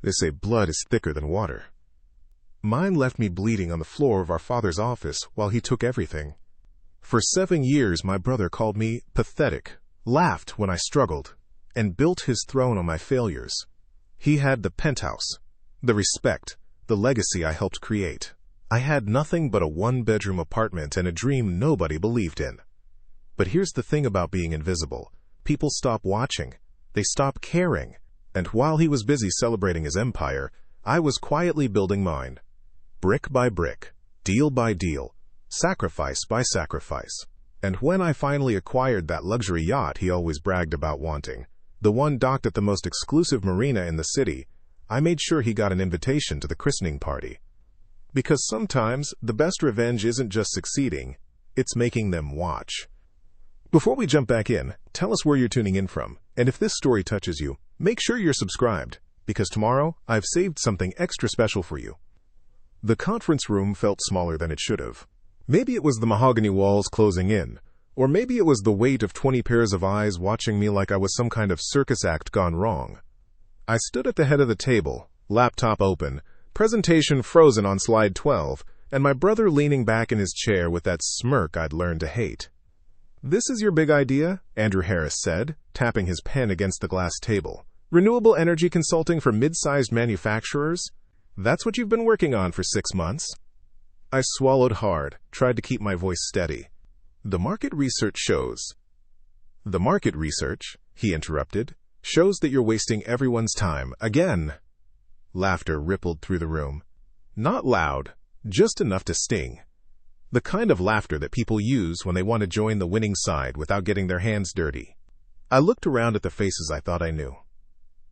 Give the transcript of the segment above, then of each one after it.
They say blood is thicker than water. Mine left me bleeding on the floor of our father's office while he took everything. For 7 years, my brother called me pathetic, laughed when I struggled, and built his throne on my failures. He had the penthouse, the respect, the legacy I helped create. I had nothing but a 1-bedroom apartment and a dream nobody believed in. But here's the thing about being invisible. People stop watching. They stop caring. And while he was busy celebrating his empire, I was quietly building mine. Brick by brick, deal by deal, sacrifice by sacrifice. And when I finally acquired that luxury yacht he always bragged about wanting, the one docked at the most exclusive marina in the city, I made sure he got an invitation to the christening party. Because sometimes the best revenge isn't just succeeding, it's making them watch. Before we jump back in, tell us where you're tuning in from, and if this story touches you, make sure you're subscribed, because tomorrow I've saved something extra special for you. The conference room felt smaller than it should have. Maybe it was the mahogany walls closing in, or maybe it was the weight of 20 pairs of eyes watching me like I was some kind of circus act gone wrong. I stood at the head of the table, laptop open, presentation frozen on slide 12, and my brother leaning back in his chair with that smirk I'd learned to hate. "This is your big idea?" Andrew Harris said, tapping his pen against the glass table. "Renewable energy consulting for mid-sized manufacturers? That's what you've been working on for 6 months?" I swallowed hard, tried to keep my voice steady. The market research, he interrupted, shows that you're wasting everyone's time again. Laughter rippled through the room. Not loud, just enough to sting. The kind of laughter that people use when they want to join the winning side without getting their hands dirty. I looked around at the faces I thought I knew.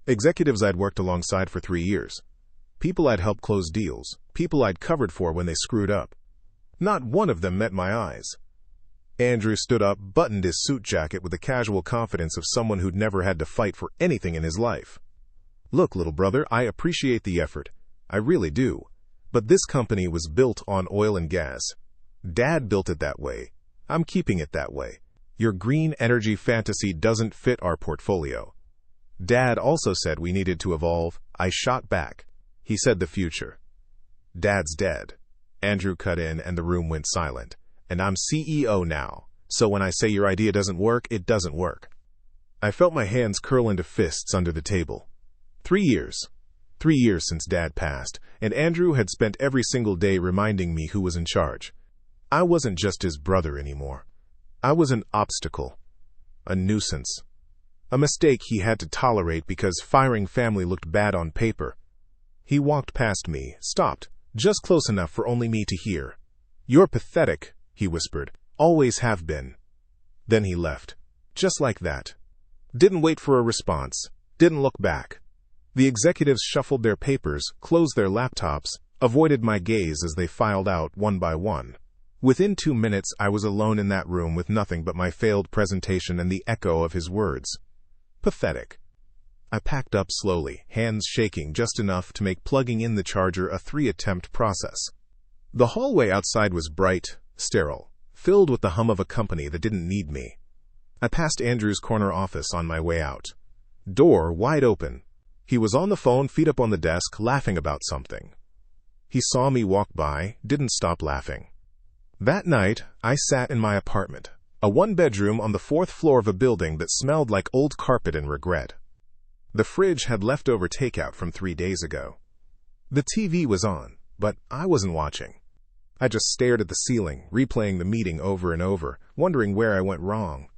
Executives I'd worked alongside for 3 years. People I'd helped close deals. People I'd covered for when they screwed up. Not one of them met my eyes. Andrew stood up, buttoned his suit jacket with the casual confidence of someone who'd never had to fight for anything in his life. "Look, little brother, I appreciate the effort. I really do. But this company was built on oil and gas. Dad built it that way. I'm keeping it that way. Your green energy fantasy doesn't fit our portfolio. Dad also said we needed to evolve." I shot back. "He said the future." "Dad's dead." Andrew cut in and the room went silent. "And I'm CEO now. So when I say your idea doesn't work, it doesn't work." I felt my hands curl into fists under the table. 3 years. 3 years since Dad passed, and Andrew had spent every single day reminding me who was in charge. I wasn't just his brother anymore. I was an obstacle, a nuisance, a mistake he had to tolerate because firing family looked bad on paper. He walked past me, stopped, just close enough for only me to hear. "You're pathetic," he whispered. "Always have been." Then he left. Just like that. Didn't wait for a response. Didn't look back. The executives shuffled their papers, closed their laptops, avoided my gaze as they filed out one by one. Within 2 minutes, I was alone in that room with nothing but my failed presentation and the echo of his words. Pathetic. I packed up slowly, hands shaking just enough to make plugging in the charger a 3-attempt process. The hallway outside was bright, sterile, filled with the hum of a company that didn't need me. I passed Andrew's corner office on my way out. Door wide open. He was on the phone, feet up on the desk, laughing about something. He saw me walk by, didn't stop laughing. That night, I sat in my apartment, a 1-bedroom on the 4th floor of a building that smelled like old carpet and regret. The fridge had leftover takeout from 3 days ago. The TV was on, but I wasn't watching. I just stared at the ceiling, replaying the meeting over and over, wondering where I went wrong.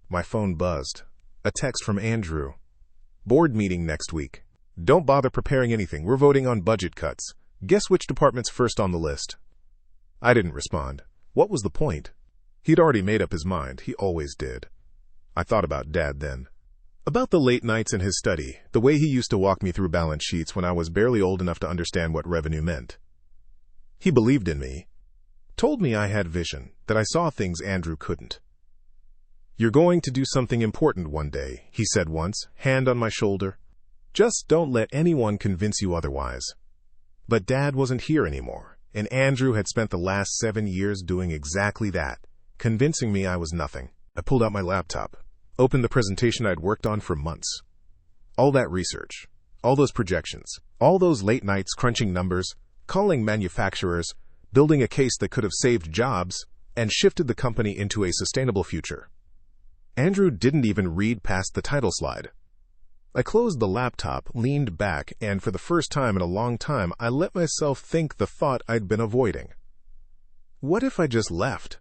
My phone buzzed. A text from Andrew. "Board meeting next week. Don't bother preparing anything. We're voting on budget cuts. Guess which department's first on the list?" I didn't respond. What was the point? He'd already made up his mind. He always did. I thought about Dad then. About the late nights in his study, the way he used to walk me through balance sheets when I was barely old enough to understand what revenue meant. He believed in me. Told me I had vision, that I saw things Andrew couldn't. "You're going to do something important one day," he said once, hand on my shoulder. "Just don't let anyone convince you otherwise." But Dad wasn't here anymore, and Andrew had spent the last 7 years doing exactly that, convincing me I was nothing. I pulled out my laptop, opened the presentation I'd worked on for months. All that research, all those projections, all those late nights crunching numbers, calling manufacturers, building a case that could have saved jobs and shifted the company into a sustainable future. Andrew didn't even read past the title slide. I closed the laptop, leaned back, and for the first time in a long time, I let myself think the thought I'd been avoiding. What if I just left?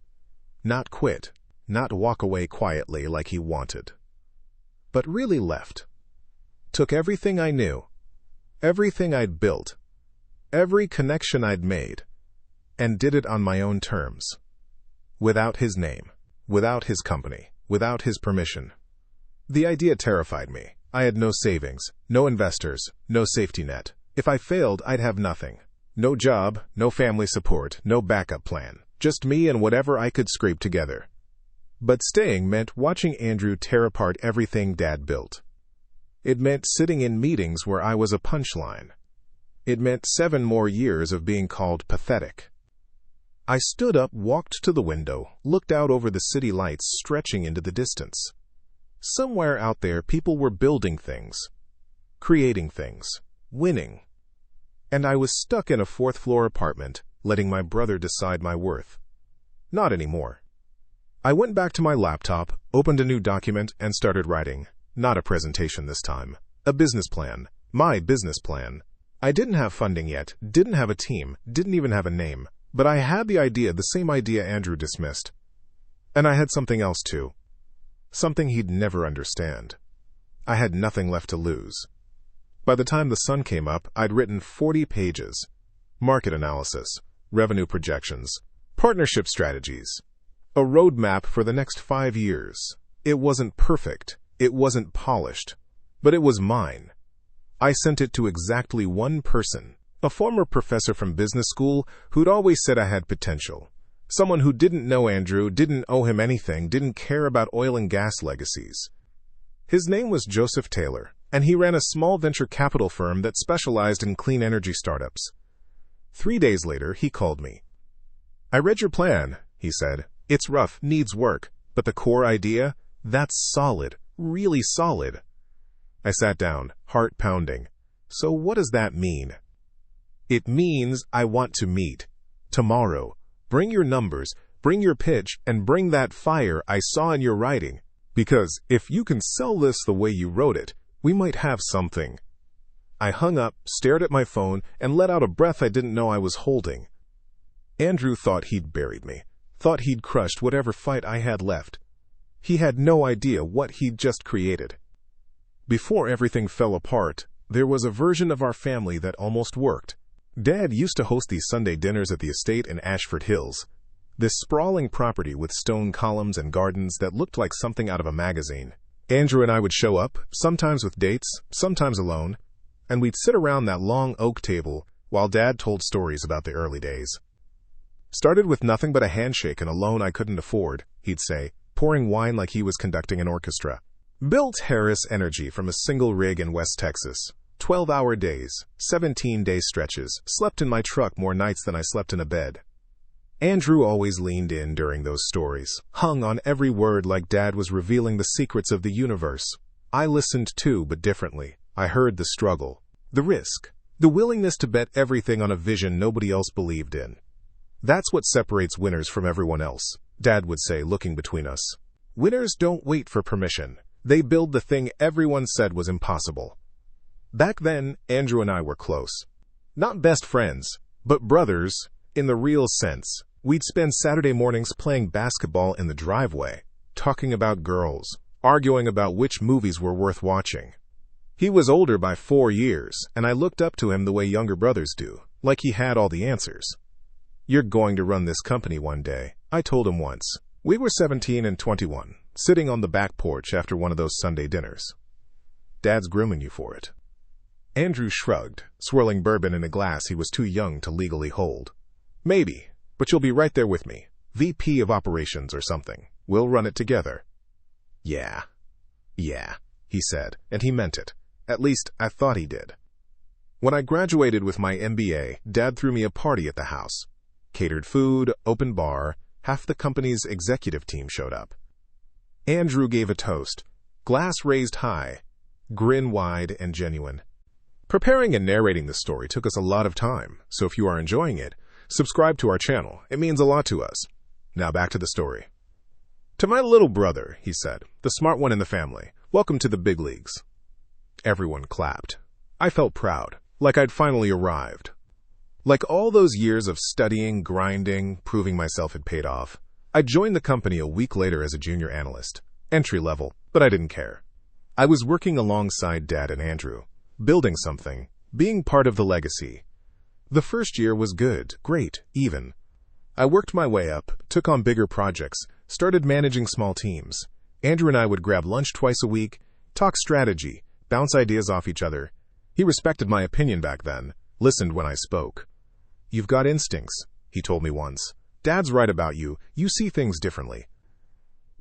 Not quit, not walk away quietly like he wanted, but really left. Took everything I knew, everything I'd built, every connection I'd made, and did it on my own terms. Without his name, without his company, without his permission. The idea terrified me. I had no savings, no investors, no safety net. If I failed, I'd have nothing. No job, no family support, no backup plan. Just me and whatever I could scrape together. But staying meant watching Andrew tear apart everything Dad built. It meant sitting in meetings where I was a punchline. It meant 7 more years of being called pathetic. I stood up, walked to the window, looked out over the city lights stretching into the distance. Somewhere out there, people were building things, creating things, winning. And I was stuck in a 4th-floor apartment, letting my brother decide my worth. Not anymore. I went back to my laptop, opened a new document, and started writing. Not a presentation this time. A business plan. My business plan. I didn't have funding yet, didn't have a team, didn't even have a name. But I had the same idea Andrew dismissed. And I had something else too. Something he'd never understand. I had nothing left to lose. By the time the sun came up, I'd written 40 pages. Market analysis, revenue projections, partnership strategies, a roadmap for the next 5 years. It wasn't perfect, it wasn't polished, but it was mine. I sent it to exactly one person, a former professor from business school who'd always said I had potential. Someone who didn't know Andrew, didn't owe him anything, didn't care about oil and gas legacies. His name was Joseph Taylor, and he ran a small venture capital firm that specialized in clean energy startups. 3 days later, he called me. "I read your plan," he said. "It's rough, needs work, but the core idea, that's solid, really solid." I sat down, heart pounding. So what does that mean? It means I want to meet. Tomorrow. Bring your numbers, bring your pitch, and bring that fire I saw in your writing. Because if you can sell this the way you wrote it, we might have something. I hung up, stared at my phone, and let out a breath I didn't know I was holding. Andrew thought he'd buried me, thought he'd crushed whatever fight I had left. He had no idea what he'd just created. Before everything fell apart, there was a version of our family that almost worked. Dad used to host these Sunday dinners at the estate in Ashford Hills, this sprawling property with stone columns and gardens that looked like something out of a magazine. Andrew and I would show up, sometimes with dates, sometimes alone, and we'd sit around that long oak table while Dad told stories about the early days. "Started with nothing but a handshake and a loan I couldn't afford," he'd say, pouring wine like he was conducting an orchestra. "Built Harris Energy from a single rig in West Texas. 12-hour days, 17-day stretches, slept in my truck more nights than I slept in a bed." Andrew always leaned in during those stories, hung on every word like Dad was revealing the secrets of the universe. I listened too, but differently. I heard the struggle, the risk, the willingness to bet everything on a vision nobody else believed in. "That's what separates winners from everyone else," Dad would say, looking between us. "Winners don't wait for permission. They build the thing everyone said was impossible." Back then, Andrew and I were close. Not best friends, but brothers, in the real sense. We'd spend Saturday mornings playing basketball in the driveway, talking about girls, arguing about which movies were worth watching. He was older by 4 years, and I looked up to him the way younger brothers do, like he had all the answers. "You're going to run this company one day," I told him once. We were 17 and 21, sitting on the back porch after one of those Sunday dinners. "Dad's grooming you for it." Andrew shrugged, swirling bourbon in a glass he was too young to legally hold. "Maybe, but you'll be right there with me. VP of operations or something. We'll run it together." Yeah, he said, and he meant it. At least, I thought he did. When I graduated with my MBA, Dad threw me a party at the house. Catered food, open bar, half the company's executive team showed up. Andrew gave a toast, glass raised high, grin wide and genuine. Preparing and narrating this story took us a lot of time, so if you are enjoying it, subscribe to our channel. It means a lot to us. Now back to the story. "To my little brother," he said, "the smart one in the family, welcome to the big leagues." Everyone clapped. I felt proud, like I'd finally arrived. Like all those years of studying, grinding, proving myself had paid off. I joined the company a week later as a junior analyst, entry level, but I didn't care. I was working alongside Dad and Andrew, building something, being part of the legacy. The first year was good, great, even. I worked my way up, took on bigger projects, started managing small teams. Andrew and I would grab lunch twice a week, talk strategy, bounce ideas off each other. He respected my opinion back then, listened when I spoke. "You've got instincts," he told me once. "Dad's right about you. You see things differently."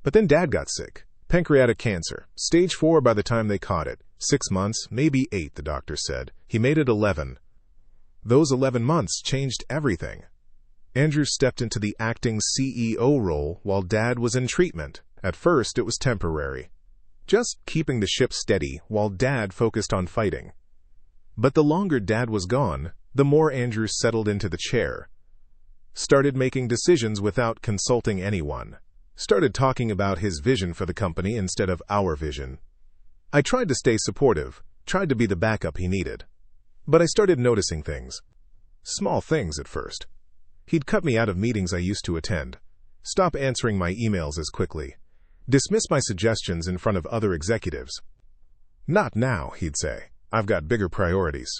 But then Dad got sick. Pancreatic cancer. Stage 4 by the time they caught it. 6 months, maybe 8, the doctor said. He made it 11. Those 11 months changed everything. Andrew stepped into the acting CEO role while Dad was in treatment. At first, it was temporary. Just keeping the ship steady while Dad focused on fighting. But the longer Dad was gone, the more Andrew settled into the chair. Started making decisions without consulting anyone. Started talking about his vision for the company instead of our vision. I tried to stay supportive, tried to be the backup he needed. But I started noticing things. Small things at first. He'd cut me out of meetings I used to attend, stop answering my emails as quickly, dismiss my suggestions in front of other executives. "Not now," he'd say. "I've got bigger priorities."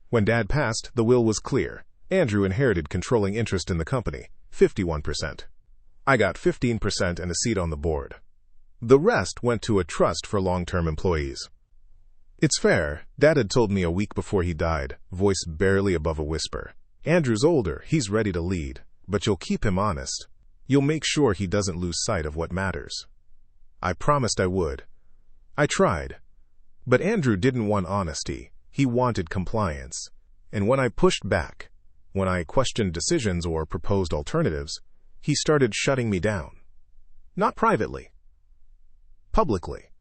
When Dad passed, the will was clear. Andrew inherited controlling interest in the company, 51%. I got 15% and a seat on the board. The rest went to a trust for long-term employees. "It's fair," Dad had told me a week before he died, voice barely above a whisper. "Andrew's older, he's ready to lead, but you'll keep him honest. You'll make sure he doesn't lose sight of what matters." I promised I would. I tried. But Andrew didn't want honesty. He wanted compliance. And when I pushed back, when I questioned decisions or proposed alternatives, he started shutting me down. Not privately. Publicly.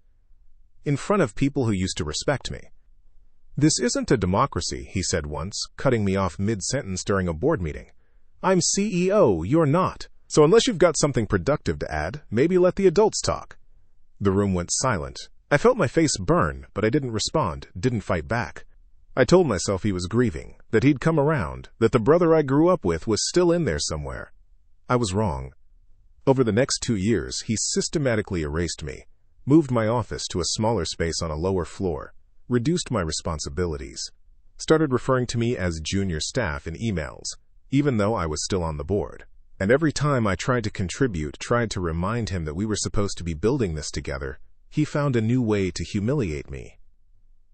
In front of people who used to respect me. "This isn't a democracy," he said once, cutting me off mid-sentence during a board meeting. "I'm CEO, you're not. So unless you've got something productive to add, maybe let the adults talk." The room went silent. I felt my face burn, but I didn't respond, didn't fight back. I told myself he was grieving, that he'd come around, that the brother I grew up with was still in there somewhere. I was wrong. Over the next 2 years, he systematically erased me, moved my office to a smaller space on a lower floor, reduced my responsibilities, started referring to me as junior staff in emails, even though I was still on the board. And every time I tried to contribute, tried to remind him that we were supposed to be building this together, he found a new way to humiliate me.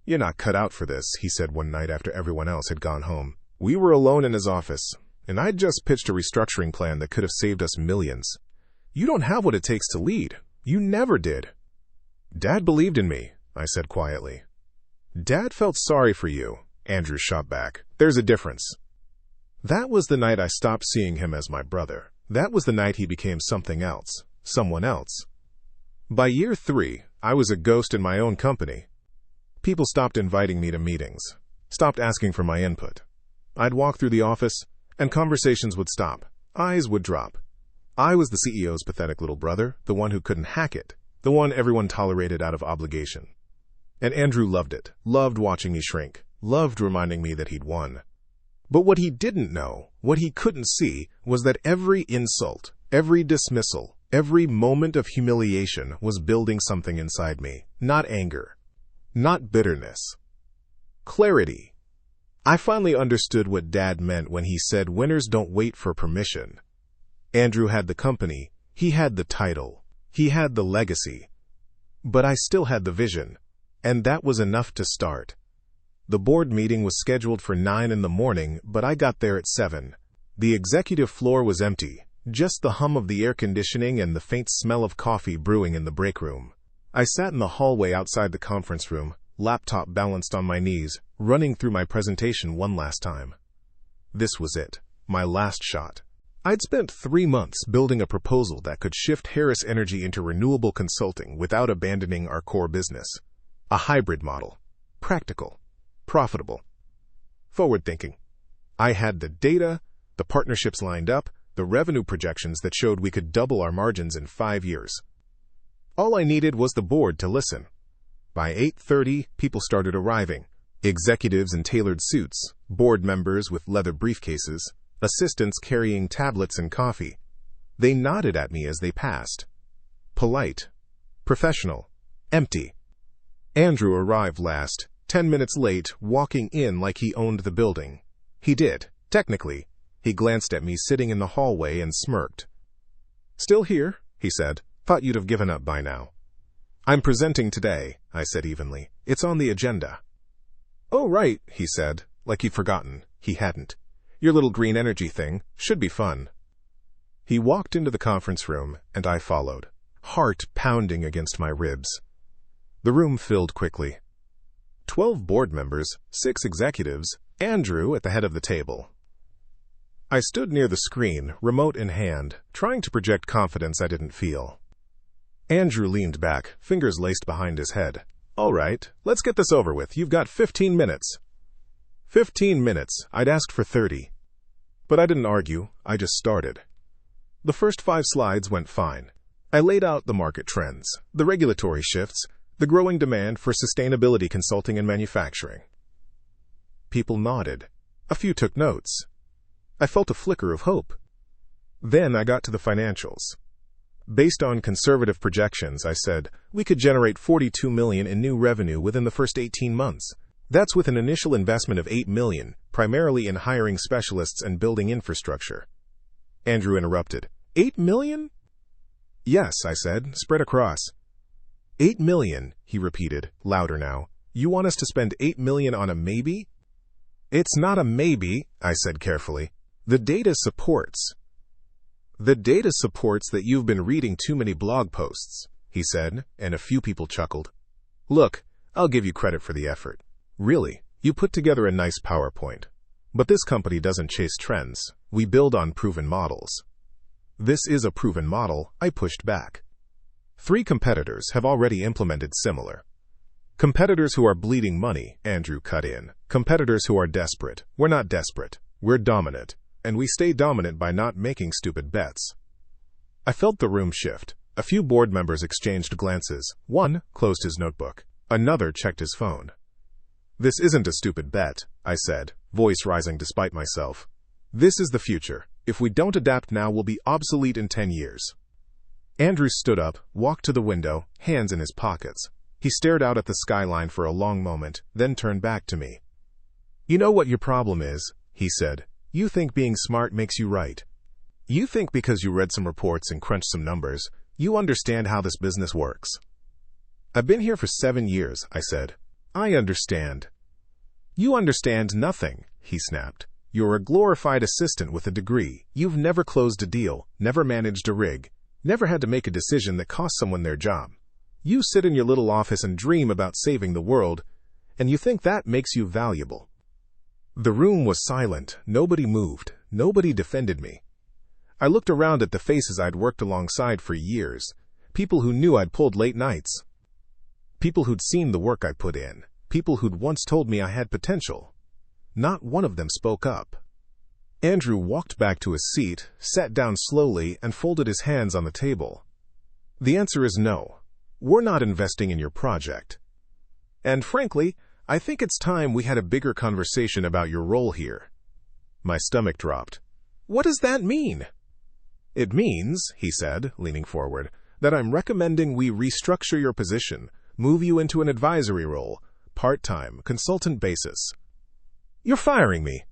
"You're not cut out for this," he said one night after everyone else had gone home. We were alone in his office, and I'd just pitched a restructuring plan that could have saved us millions. "You don't have what it takes to lead. You never did." "Dad believed in me," I said quietly. "Dad felt sorry for you," Andrew shot back. "There's a difference." That was the night I stopped seeing him as my brother. That was the night he became something else, someone else. By year 3, I was a ghost in my own company. People stopped inviting me to meetings, stopped asking for my input. I'd walk through the office, and conversations would stop. Eyes would drop. I was the CEO's pathetic little brother, the one who couldn't hack it, the one everyone tolerated out of obligation. And Andrew loved it, loved watching me shrink, loved reminding me that he'd won. But what he didn't know, what he couldn't see, was that every insult, every dismissal, every moment of humiliation was building something inside me. Not anger. Not bitterness. Clarity. I finally understood what Dad meant when he said winners don't wait for permission. Andrew had the company. He had the title. He had the legacy. But I still had the vision. And that was enough to start. The board meeting was scheduled for 9 in the morning, but I got there at 7. The executive floor was empty, just the hum of the air conditioning and the faint smell of coffee brewing in the break room. I sat in the hallway outside the conference room, laptop balanced on my knees, running through my presentation one last time. This was it, my last shot. I'd spent 3 months building a proposal that could shift Harris Energy into renewable consulting without abandoning our core business. A hybrid model. Practical. profitable. Forward-thinking. I had the data, the partnerships lined up, the revenue projections that showed we could double our margins in 5 years. All I needed was the board to listen. By 8:30, people started arriving. Executives in tailored suits, board members with leather briefcases, assistants carrying tablets and coffee. They nodded at me as they passed. Polite, professional, empty. Andrew arrived last, 10 minutes late, walking in like he owned the building. He did, technically. He glanced at me sitting in the hallway and smirked. "Still here?" he said. "Thought you'd have given up by now." "I'm presenting today," I said evenly. "It's on the agenda." "Oh, right," he said, like he'd forgotten. He hadn't. "Your little green energy thing should be fun." He walked into the conference room, and I followed, heart pounding against my ribs. The room filled quickly. 12 board members, 6 executives, Andrew at the head of the table. I stood near the screen, remote in hand, trying to project confidence I didn't feel. Andrew leaned back, fingers laced behind his head. "All right, let's get this over with. You've got 15 minutes. 15 minutes. I'd asked for 30. But I didn't argue. I just started. The first 5 slides went fine. I laid out the market trends, the regulatory shifts, the growing demand for sustainability consulting and manufacturing. People nodded. A few took notes. I felt a flicker of hope. Then I got to the financials. Based on conservative projections, I said, we could generate $42 million in new revenue within the first 18 months. That's with an initial investment of $8 million, primarily in hiring specialists and building infrastructure. Andrew interrupted. $8 million? Yes, I said, spread across. $8 million, he repeated, louder now. You want us to spend $8 million on a maybe? It's not a maybe, I said carefully. The data supports that you've been reading too many blog posts, he said, and a few people chuckled. Look, I'll give you credit for the effort. Really, you put together a nice PowerPoint. But this company doesn't chase trends. We build on proven models. This is a proven model, I pushed back. 3 competitors have already implemented similar. Competitors who are bleeding money, Andrew cut in. Competitors who are desperate. We're not desperate. We're dominant. And we stay dominant by not making stupid bets. I felt the room shift. A few board members exchanged glances. One closed his notebook. Another checked his phone. This isn't a stupid bet, I said, voice rising despite myself. This is the future. If we don't adapt now, we'll be obsolete in 10 years. Andrew stood up, walked to the window, hands in his pockets. He stared out at the skyline for a long moment, then turned back to me. You know what your problem is, he said. You think being smart makes you right. You think because you read some reports and crunched some numbers, you understand how this business works. I've been here for 7 years, I said. I understand. You understand nothing, he snapped. You're a glorified assistant with a degree. You've never closed a deal, never managed a rig, never had to make a decision that cost someone their job. You sit in your little office and dream about saving the world, and you think that makes you valuable. The room was silent. Nobody moved. Nobody defended me. I looked around at the faces I'd worked alongside for years, people who knew I'd pulled late nights, people who'd seen the work I put in, people who'd once told me I had potential. Not one of them spoke up. Andrew walked back to his seat, sat down slowly, and folded his hands on the table. The answer is no. We're not investing in your project. And frankly, I think it's time we had a bigger conversation about your role here. My stomach dropped. What does that mean? It means, he said, leaning forward, that I'm recommending we restructure your position, move you into an advisory role, part-time, consultant basis. You're firing me.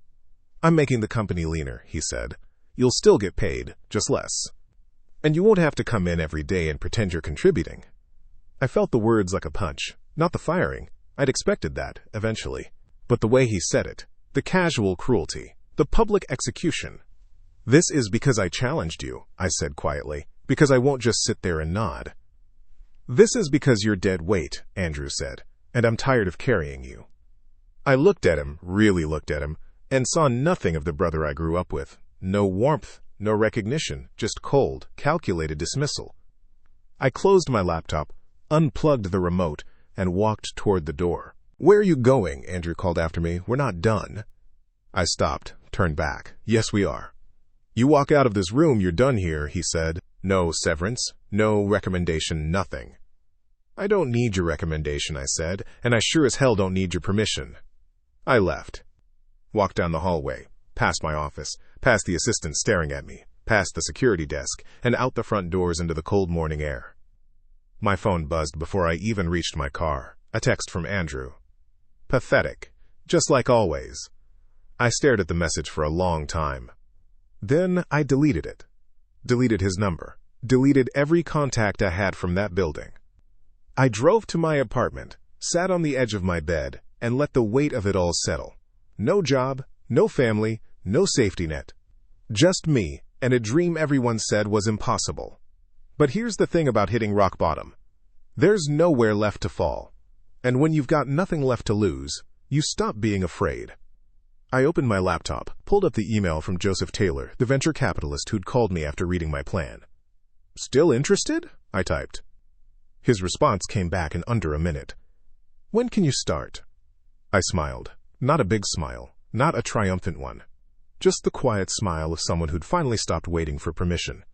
I'm making the company leaner, he said. You'll still get paid, just less. And you won't have to come in every day and pretend you're contributing. I felt the words like a punch, not the firing. I'd expected that, eventually. But the way he said it, the casual cruelty, the public execution. This is because I challenged you, I said quietly, because I won't just sit there and nod. This is because you're dead weight, Andrew said, and I'm tired of carrying you. I looked at him, really looked at him, and saw nothing of the brother I grew up with. No warmth, no recognition, just cold, calculated dismissal. I closed my laptop, unplugged the remote, and walked toward the door. "Where are you going?" Andrew called after me. "We're not done." I stopped, turned back. "Yes, we are." "You walk out of this room, you're done here," he said. "No severance, no recommendation, nothing." "I don't need your recommendation," I said, "and I sure as hell don't need your permission." I left. Walked down the hallway, past my office, past the assistant staring at me, past the security desk, and out the front doors into the cold morning air. My phone buzzed before I even reached my car. A text from Andrew. Pathetic. Just like always. I stared at the message for a long time. Then I deleted it. Deleted his number. Deleted every contact I had from that building. I drove to my apartment, sat on the edge of my bed, and let the weight of it all settle. No job, no family, no safety net. Just me, and a dream everyone said was impossible. But here's the thing about hitting rock bottom. There's nowhere left to fall. And when you've got nothing left to lose, you stop being afraid. I opened my laptop, pulled up the email from Joseph Taylor, the venture capitalist who'd called me after reading my plan. "Still interested?" I typed. His response came back in under a minute. "When can you start?" I smiled. Not a big smile, not a triumphant one. Just the quiet smile of someone who'd finally stopped waiting for permission.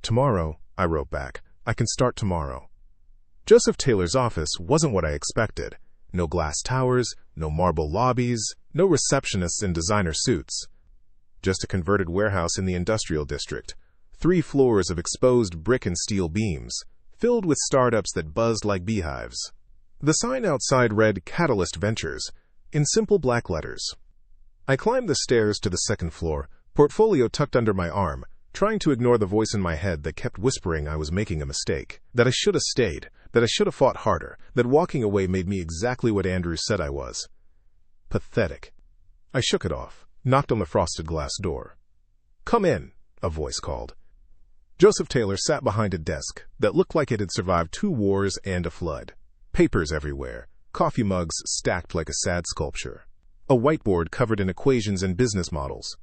"Tomorrow," I wrote back. "I can start tomorrow." Joseph Taylor's office wasn't what I expected. No glass towers, no marble lobbies, no receptionists in designer suits. Just a converted warehouse in the industrial district. 3 floors of exposed brick and steel beams, filled with startups that buzzed like beehives. The sign outside read Catalyst Ventures, in simple black letters. I climbed the stairs to the second floor, portfolio tucked under my arm, trying to ignore the voice in my head that kept whispering I was making a mistake, that I should have stayed, that I should have fought harder, that walking away made me exactly what Andrew said I was. Pathetic. I shook it off, knocked on the frosted glass door. "Come in," a voice called. Joseph Taylor sat behind a desk that looked like it had survived 2 wars and a flood. Papers everywhere, coffee mugs stacked like a sad sculpture. A whiteboard covered in equations and business models.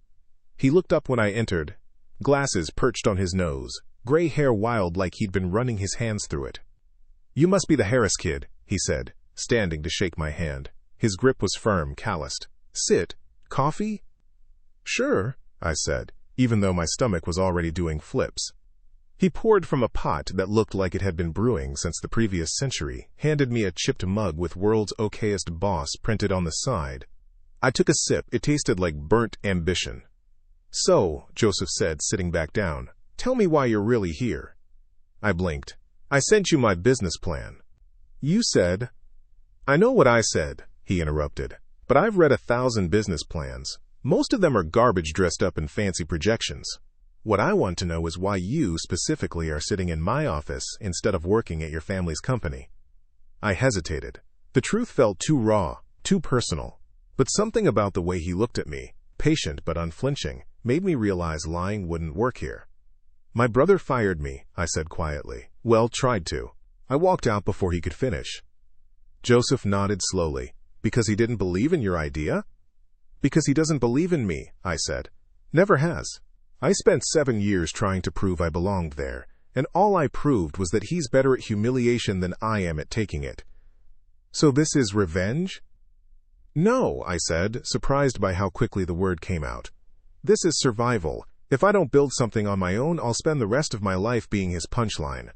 He looked up when I entered, glasses perched on his nose, gray hair wild like he'd been running his hands through it. "You must be the Harris kid," he said, standing to shake my hand. His grip was firm, calloused. "Sit. Coffee?" "Sure," I said, even though my stomach was already doing flips. He poured from a pot that looked like it had been brewing since the previous century, handed me a chipped mug with "World's Okayest Boss" printed on the side. I took a sip. It tasted like burnt ambition. "So," Joseph said, sitting back down, "tell me why you're really here." I blinked. "I sent you my business plan." "You said—" "I know what I said," he interrupted, "but I've read 1,000 business plans. Most of them are garbage dressed up in fancy projections. What I want to know is why you specifically are sitting in my office instead of working at your family's company." I hesitated. The truth felt too raw, too personal. But something about the way he looked at me, patient but unflinching, made me realize lying wouldn't work here. "My brother fired me," I said quietly. "Well, tried to." I walked out before he could finish. Joseph nodded slowly. "Because he didn't believe in your idea?" "Because he doesn't believe in me," I said. "Never has. I spent 7 years trying to prove I belonged there, and all I proved was that he's better at humiliation than I am at taking it." "So this is revenge?" "No," I said, surprised by how quickly the word came out. "This is survival. If I don't build something on my own, I'll spend the rest of my life being his punchline."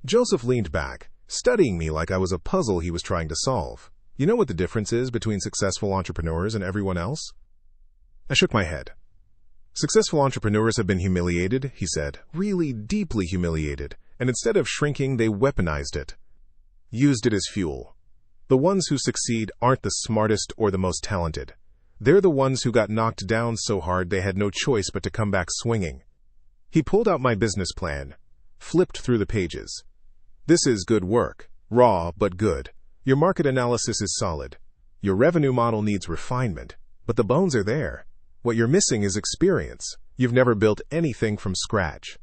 Joseph leaned back, studying me like I was a puzzle he was trying to solve. "You know what the difference is between successful entrepreneurs and everyone else?" I shook my head. "Successful entrepreneurs have been humiliated," he said, "really deeply humiliated, and instead of shrinking, they weaponized it. Used it as fuel. The ones who succeed aren't the smartest or the most talented. They're the ones who got knocked down so hard they had no choice but to come back swinging." He pulled out my business plan, flipped through the pages. "This is good work, raw but good. Your market analysis is solid. Your revenue model needs refinement, but the bones are there. What you're missing is experience. You've never built anything from scratch."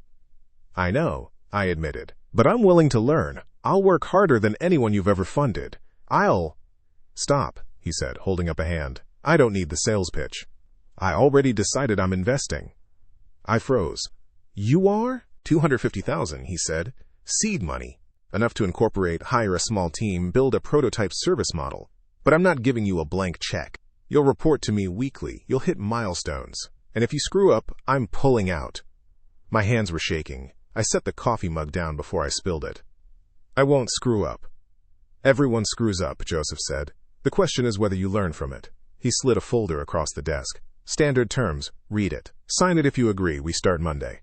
"I know," I admitted, "but I'm willing to learn. I'll work harder than anyone you've ever funded. I'll—" "Stop," he said, holding up a hand. "I don't need the sales pitch. I already decided I'm investing." I froze. "You are?" "250,000, he said. "Seed money. Enough to incorporate, hire a small team, build a prototype service model. But I'm not giving you a blank check. You'll report to me weekly, you'll hit milestones, and if you screw up, I'm pulling out. My hands were shaking. I set the coffee mug down before I spilled it. I won't screw up. Everyone screws up, Joseph said. The question is whether you learn from it. He slid a folder across the desk. Standard terms, read it. Sign it if you agree, we start Monday.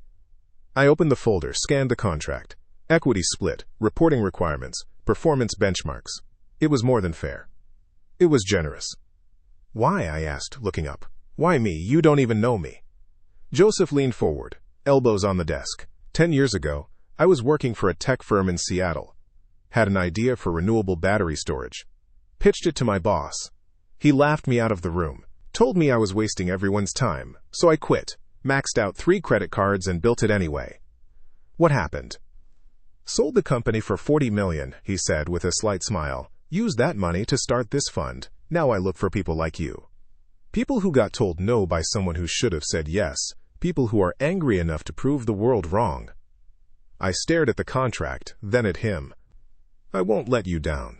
I opened the folder, scanned the contract. Equity split, reporting requirements, performance benchmarks. It was more than fair. It was generous. Why? I asked, looking up. Why me? You don't even know me. Joseph leaned forward, elbows on the desk. 10 years ago, I was working for a tech firm in Seattle. Had an idea for renewable battery storage. Pitched it to my boss. He laughed me out of the room, told me I was wasting everyone's time, so I quit, maxed out 3 credit cards and built it anyway. What happened? Sold the company for $40 million, he said with a slight smile. Used that money to start this fund. Now I look for people like you. People who got told no by someone who should have said yes. People who are angry enough to prove the world wrong. I stared at the contract, then at him. I won't let you down.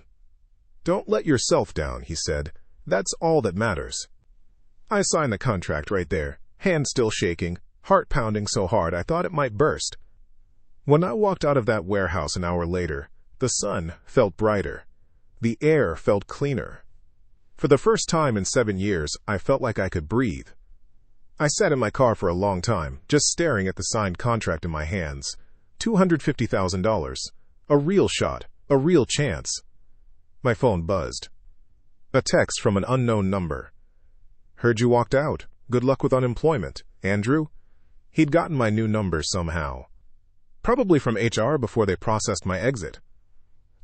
Don't let yourself down, he said. That's all that matters. I signed the contract right there, hand still shaking, heart pounding so hard I thought it might burst. When I walked out of that warehouse an hour later, the sun felt brighter. The air felt cleaner. For the first time in 7 years, I felt like I could breathe. I sat in my car for a long time, just staring at the signed contract in my hands. $250,000. A real shot, a real chance. My phone buzzed. A text from an unknown number. Heard you walked out. Good luck with unemployment. Andrew? He'd gotten my new number somehow. Probably from HR before they processed my exit.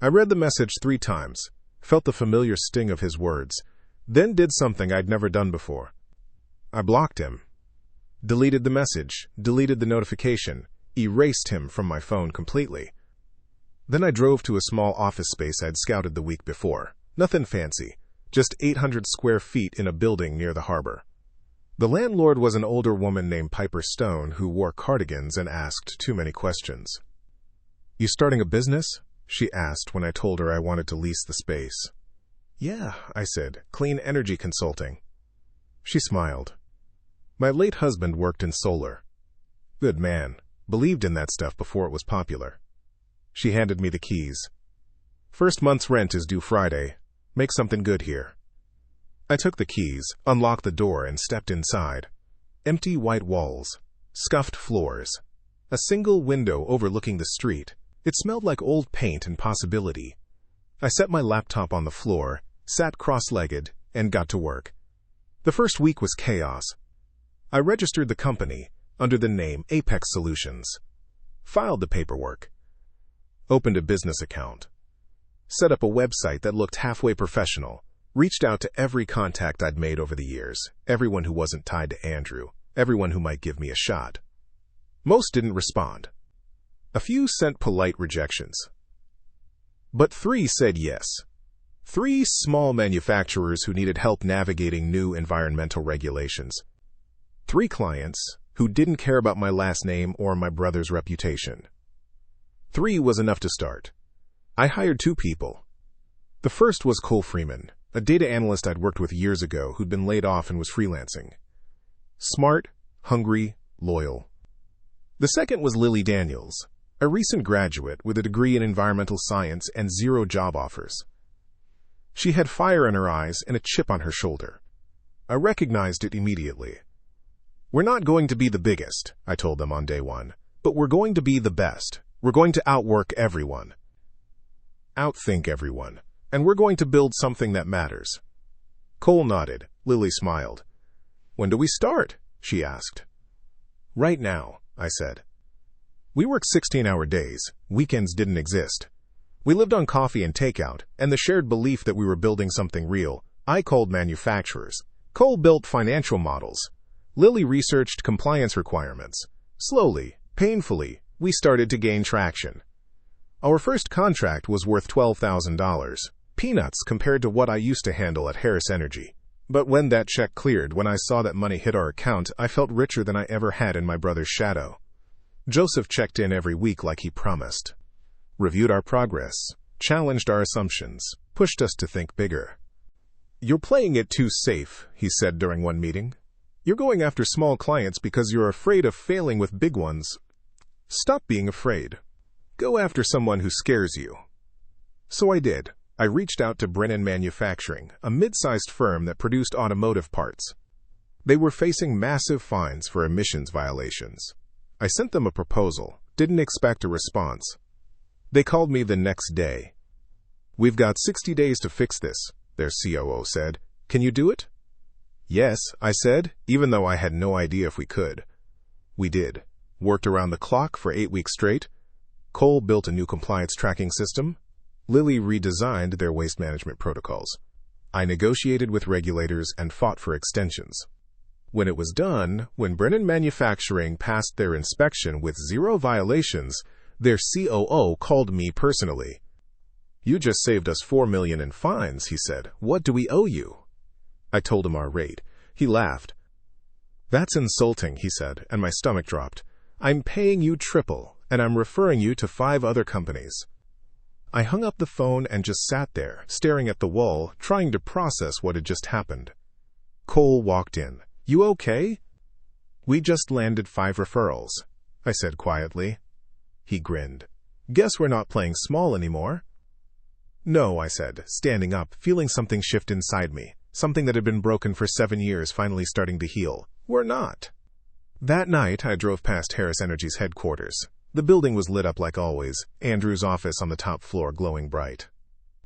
I read the message 3 times. Felt the familiar sting of his words, then did something I'd never done before. I blocked him. Deleted the message, deleted the notification, erased him from my phone completely. Then I drove to a small office space I'd scouted the week before. Nothing fancy, just 800 square feet in a building near the harbor. The landlord was an older woman named Piper Stone who wore cardigans and asked too many questions. You starting a business? She asked when I told her I wanted to lease the space. Yeah, I said, clean energy consulting. She smiled. My late husband worked in solar. Good man, believed in that stuff before it was popular. She handed me the keys. First month's rent is due Friday. Make something good here. I took the keys, unlocked the door, and stepped inside. Empty white walls, scuffed floors, a single window overlooking the street. It smelled like old paint and possibility. I set my laptop on the floor, sat cross-legged, and got to work. The first week was chaos. I registered the company under the name Apex Solutions, filed the paperwork, opened a business account, set up a website that looked halfway professional, reached out to every contact I'd made over the years, everyone who wasn't tied to Andrew, everyone who might give me a shot. Most didn't respond. A few sent polite rejections. But 3 said yes. 3 small manufacturers who needed help navigating new environmental regulations. 3 clients who didn't care about my last name or my brother's reputation. 3 was enough to start. I hired 2 people. The first was Cole Freeman, a data analyst I'd worked with years ago who'd been laid off and was freelancing. Smart, hungry, loyal. The second was Lily Daniels, a recent graduate with a degree in environmental science and 0 job offers. She had fire in her eyes and a chip on her shoulder. I recognized it immediately. We're not going to be the biggest, I told them on day 1, but we're going to be the best. We're going to outwork everyone. Outthink everyone. And we're going to build something that matters. Cole nodded. Lily smiled. When do we start? She asked. Right now, I said. We worked 16-hour days. Weekends didn't exist. We lived on coffee and takeout, and the shared belief that we were building something real. I called manufacturers. Cole built financial models. Lily researched compliance requirements. Slowly, painfully, we started to gain traction. Our first contract was worth $12,000. Peanuts compared to what I used to handle at Harris Energy. But when that check cleared, when I saw that money hit our account, I felt richer than I ever had in my brother's shadow. Joseph checked in every week like he promised. Reviewed our progress, challenged our assumptions, pushed us to think bigger. "You're playing it too safe," he said during one meeting. "You're going after small clients because you're afraid of failing with big ones. Stop being afraid. Go after someone who scares you." So I did. I reached out to Brennan Manufacturing, a mid-sized firm that produced automotive parts. They were facing massive fines for emissions violations. I sent them a proposal, didn't expect a response. They called me the next day. "We've got 60 days to fix this," their COO said. "Can you do it?" "Yes," I said, even though I had no idea if we could. We did. Worked around the clock for 8 weeks straight. Cole built a new compliance tracking system. Lilly redesigned their waste management protocols. I negotiated with regulators and fought for extensions. When it was done, when Brennan Manufacturing passed their inspection with 0 violations, their COO called me personally. "You just saved us $4 million in fines," he said. "What do we owe you?" I told him our rate. He laughed. "That's insulting," he said, and my stomach dropped. "I'm paying you triple, and I'm referring you to 5 other companies." I hung up the phone and just sat there, staring at the wall, trying to process what had just happened. Cole walked in. "You okay?" "We just landed 5 referrals," I said quietly. He grinned. "Guess we're not playing small anymore." "No," I said, standing up, feeling something shift inside me, something that had been broken for 7 years finally starting to heal. "We're not." That night, I drove past Harris Energy's headquarters. The building was lit up like always, Andrew's office on the top floor glowing bright.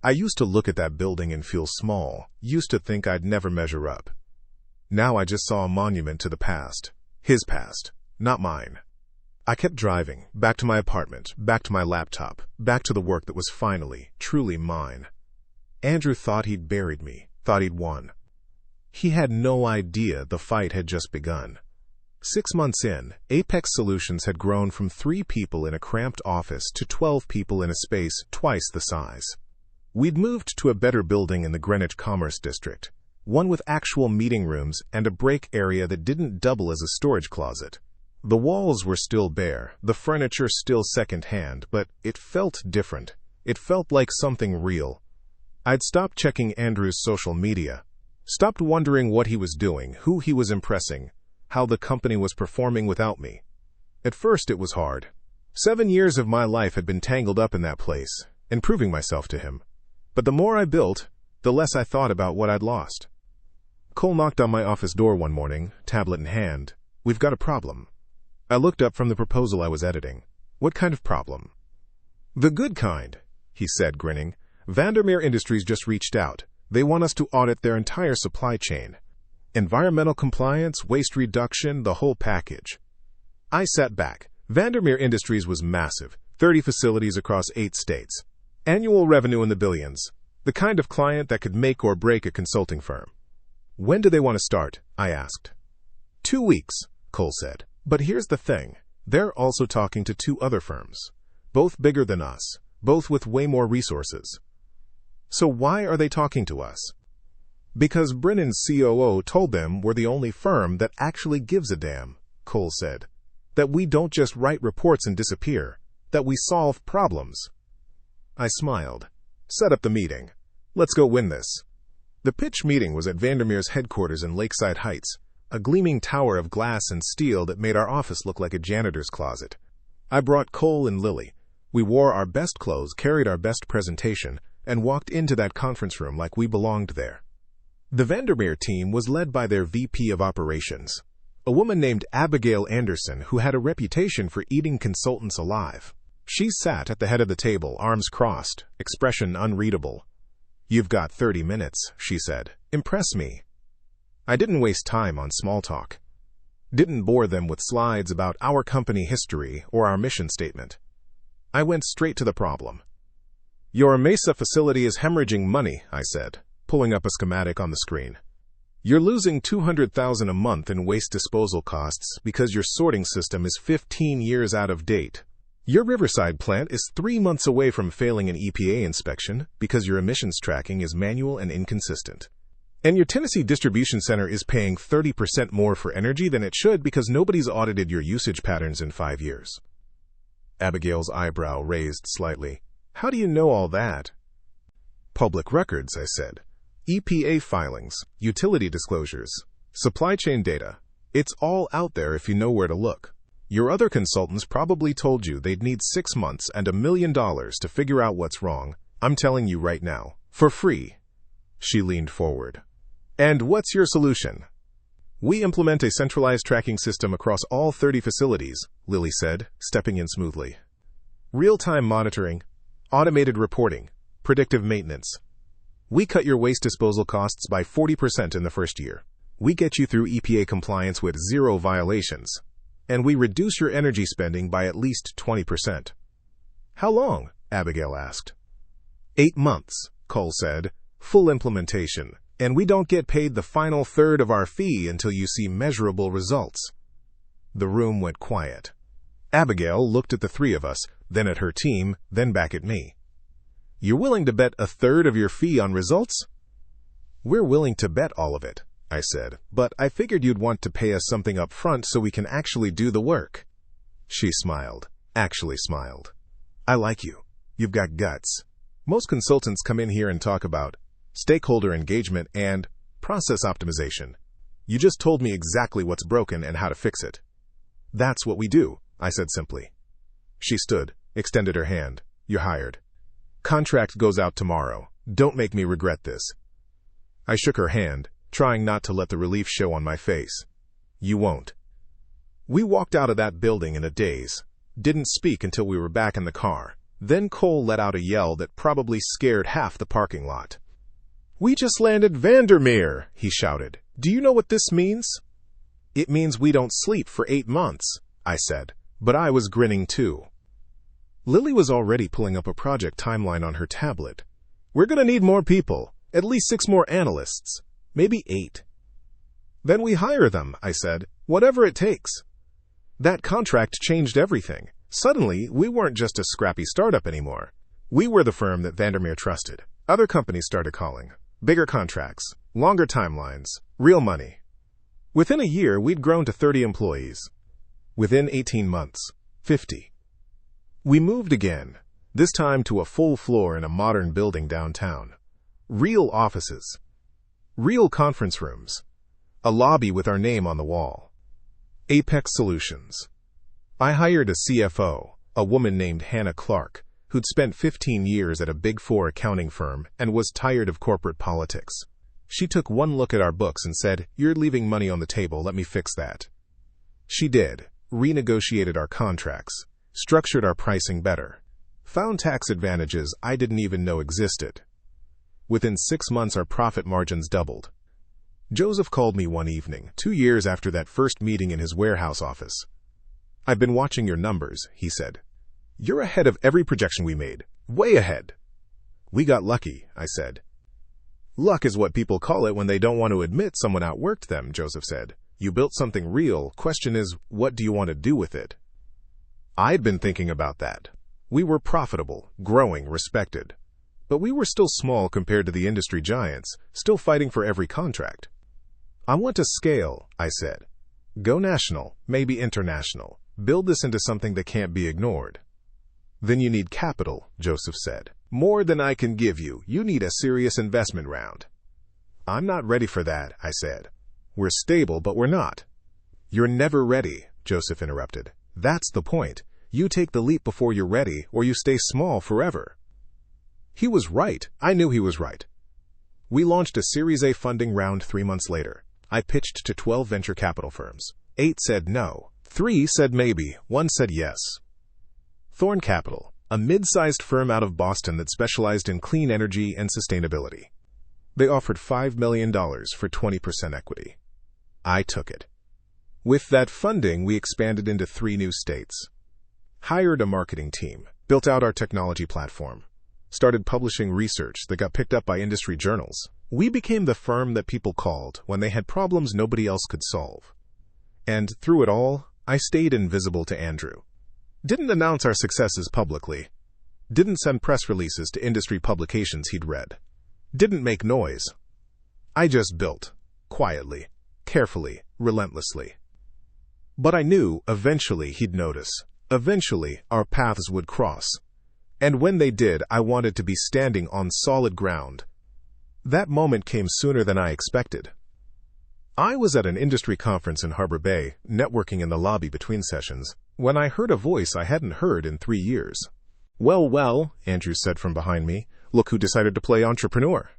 I used to look at that building and feel small, used to think I'd never measure up. Now I just saw a monument to the past. His past, not mine. I kept driving, back to my apartment, back to my laptop, back to the work that was finally, truly mine. Andrew thought he'd buried me, thought he'd won. He had no idea the fight had just begun. 6 months in, Apex Solutions had grown from 3 people in a cramped office to 12 people in a space twice the size. We'd moved to a better building in the Greenwich Commerce District, one with actual meeting rooms and a break area that didn't double as a storage closet. The walls were still bare, the furniture still second-hand, but it felt different. It felt like something real. I'd stopped checking Andrew's social media, stopped wondering what he was doing, who he was impressing, how the company was performing without me. At first it was hard. 7 years of my life had been tangled up in that place, and proving myself to him. But the more I built, the less I thought about what I'd lost. Cole knocked on my office door one morning, tablet in hand. "We've got a problem." I looked up from the proposal I was editing. "What kind of problem?" "The good kind," he said, grinning. "Vandermeer Industries just reached out. They want us to audit their entire supply chain. Environmental compliance, waste reduction, the whole package." I sat back. Vandermeer Industries was massive, 30 facilities across 8 states. Annual revenue in the billions. The kind of client that could make or break a consulting firm. "When do they want to start?" I asked. 2 weeks, Cole said. "But here's the thing. They're also talking to 2 other firms. Both bigger than us. Both with way more resources." "So why are they talking to us?" "Because Brennan's COO told them we're the only firm that actually gives a damn," Cole said. "That we don't just write reports and disappear. That we solve problems." I smiled. "Set up the meeting. Let's go win this." The pitch meeting was at Vandermeer's headquarters in Lakeside Heights, a gleaming tower of glass and steel that made our office look like a janitor's closet. I brought Cole and Lily. We wore our best clothes, carried our best presentation, and walked into that conference room like we belonged there. The Vandermeer team was led by their VP of Operations, a woman named Abigail Anderson who had a reputation for eating consultants alive. She sat at the head of the table, arms crossed, expression unreadable. "You've got 30 minutes, she said. "Impress me." I didn't waste time on small talk. Didn't bore them with slides about our company history or our mission statement. I went straight to the problem. "Your Mesa facility is hemorrhaging money," I said, pulling up a schematic on the screen. "You're losing $200,000 a month in waste disposal costs because your sorting system is 15 years out of date. Your Riverside plant is 3 months away from failing an EPA inspection because your emissions tracking is manual and inconsistent. And your Tennessee distribution center is paying 30% more for energy than it should because nobody's audited your usage patterns in 5 years." Abigail's eyebrow raised slightly. "How do you know all that?" "Public records," I said. EPA filings, utility disclosures, supply chain data. It's all out there if you know where to look. Your other consultants probably told you they'd need 6 months and $1 million to figure out what's wrong. I'm telling you right now, for free. She leaned forward. And what's your solution? We implement a centralized tracking system across all 30 facilities, Lily said, stepping in smoothly. Real-time monitoring, automated reporting, predictive maintenance. We cut your waste disposal costs by 40% in the first year. We get you through EPA compliance with 0 violations. And we reduce your energy spending by at least 20%. How long? Abigail asked. 8 months, Cole said. Full implementation. And we don't get paid the final third of our fee until you see measurable results. The room went quiet. Abigail looked at the three of us, then at her team, then back at me. You're willing to bet a third of your fee on results? We're willing to bet all of it, I said, but I figured you'd want to pay us something up front so we can actually do the work. She smiled, actually smiled. I like you. You've got guts. Most consultants come in here and talk about stakeholder engagement and process optimization. You just told me exactly what's broken and how to fix it. That's what we do, I said simply. She stood, extended her hand. You're hired. Contract goes out tomorrow. Don't make me regret this. I shook her hand, trying not to let the relief show on my face. You won't. We walked out of that building in a daze. Didn't speak until we were back in the car. Then Cole let out a yell that probably scared half the parking lot. We just landed Vandermeer, he shouted. Do you know what this means? It means we don't sleep for 8 months, I said, but I was grinning too. Lily was already pulling up a project timeline on her tablet. We're going to need more people, at least 6 more analysts, maybe 8. Then we hire them, I said, whatever it takes. That contract changed everything. Suddenly, we weren't just a scrappy startup anymore. We were the firm that Vandermeer trusted. Other companies started calling. Bigger contracts, longer timelines, real money. Within a year, we'd grown to 30 employees. Within 18 months, 50. We moved again, this time to a full floor in a modern building downtown. Real offices. Real conference rooms. A lobby with our name on the wall. Apex Solutions. I hired a CFO, a woman named Hannah Clark, who'd spent 15 years at a Big Four accounting firm and was tired of corporate politics. She took one look at our books and said, "You're leaving money on the table, let me fix that." She did, renegotiated our contracts, structured our pricing better, found tax advantages I didn't even know existed. Within 6 months, our profit margins doubled. Joseph called me one evening, 2 years after that first meeting in his warehouse office. I've been watching your numbers, he said. You're ahead of every projection we made. Way ahead. We got lucky, I said. Luck is what people call it when they don't want to admit someone outworked them, Joseph said. You built something real. Question is, what do you want to do with it? I'd been thinking about that. We were profitable, growing, respected. But we were still small compared to the industry giants, still fighting for every contract. I want to scale, I said. Go national, maybe international. Build this into something that can't be ignored. Then you need capital, Joseph said. More than I can give you. You need a serious investment round. I'm not ready for that, I said. We're stable, but we're not. You're never ready, Joseph interrupted. That's the point. You take the leap before you're ready, or you stay small forever. He was right. I knew he was right. We launched a Series A funding round 3 months later. I pitched to 12 venture capital firms. 8 said no. 3 said maybe. 1 said yes. Thorn Capital, a mid-sized firm out of Boston that specialized in clean energy and sustainability. They offered $5 million for 20% equity. I took it. With that funding, we expanded into 3 new states. Hired a marketing team, built out our technology platform, started publishing research that got picked up by industry journals. We became the firm that people called when they had problems nobody else could solve. And through it all, I stayed invisible to Andrew. Didn't announce our successes publicly. Didn't send press releases to industry publications he'd read. Didn't make noise. I just built. Quietly. Carefully. Relentlessly. But I knew eventually he'd notice. Eventually our paths would cross. And when they did, I wanted to be standing on solid ground. That moment came sooner than I expected. I was at an industry conference in Harbor Bay, networking in the lobby between sessions, when I heard a voice I hadn't heard in 3 years. "Well, well," Andrew said from behind me. "Look who decided to play entrepreneur."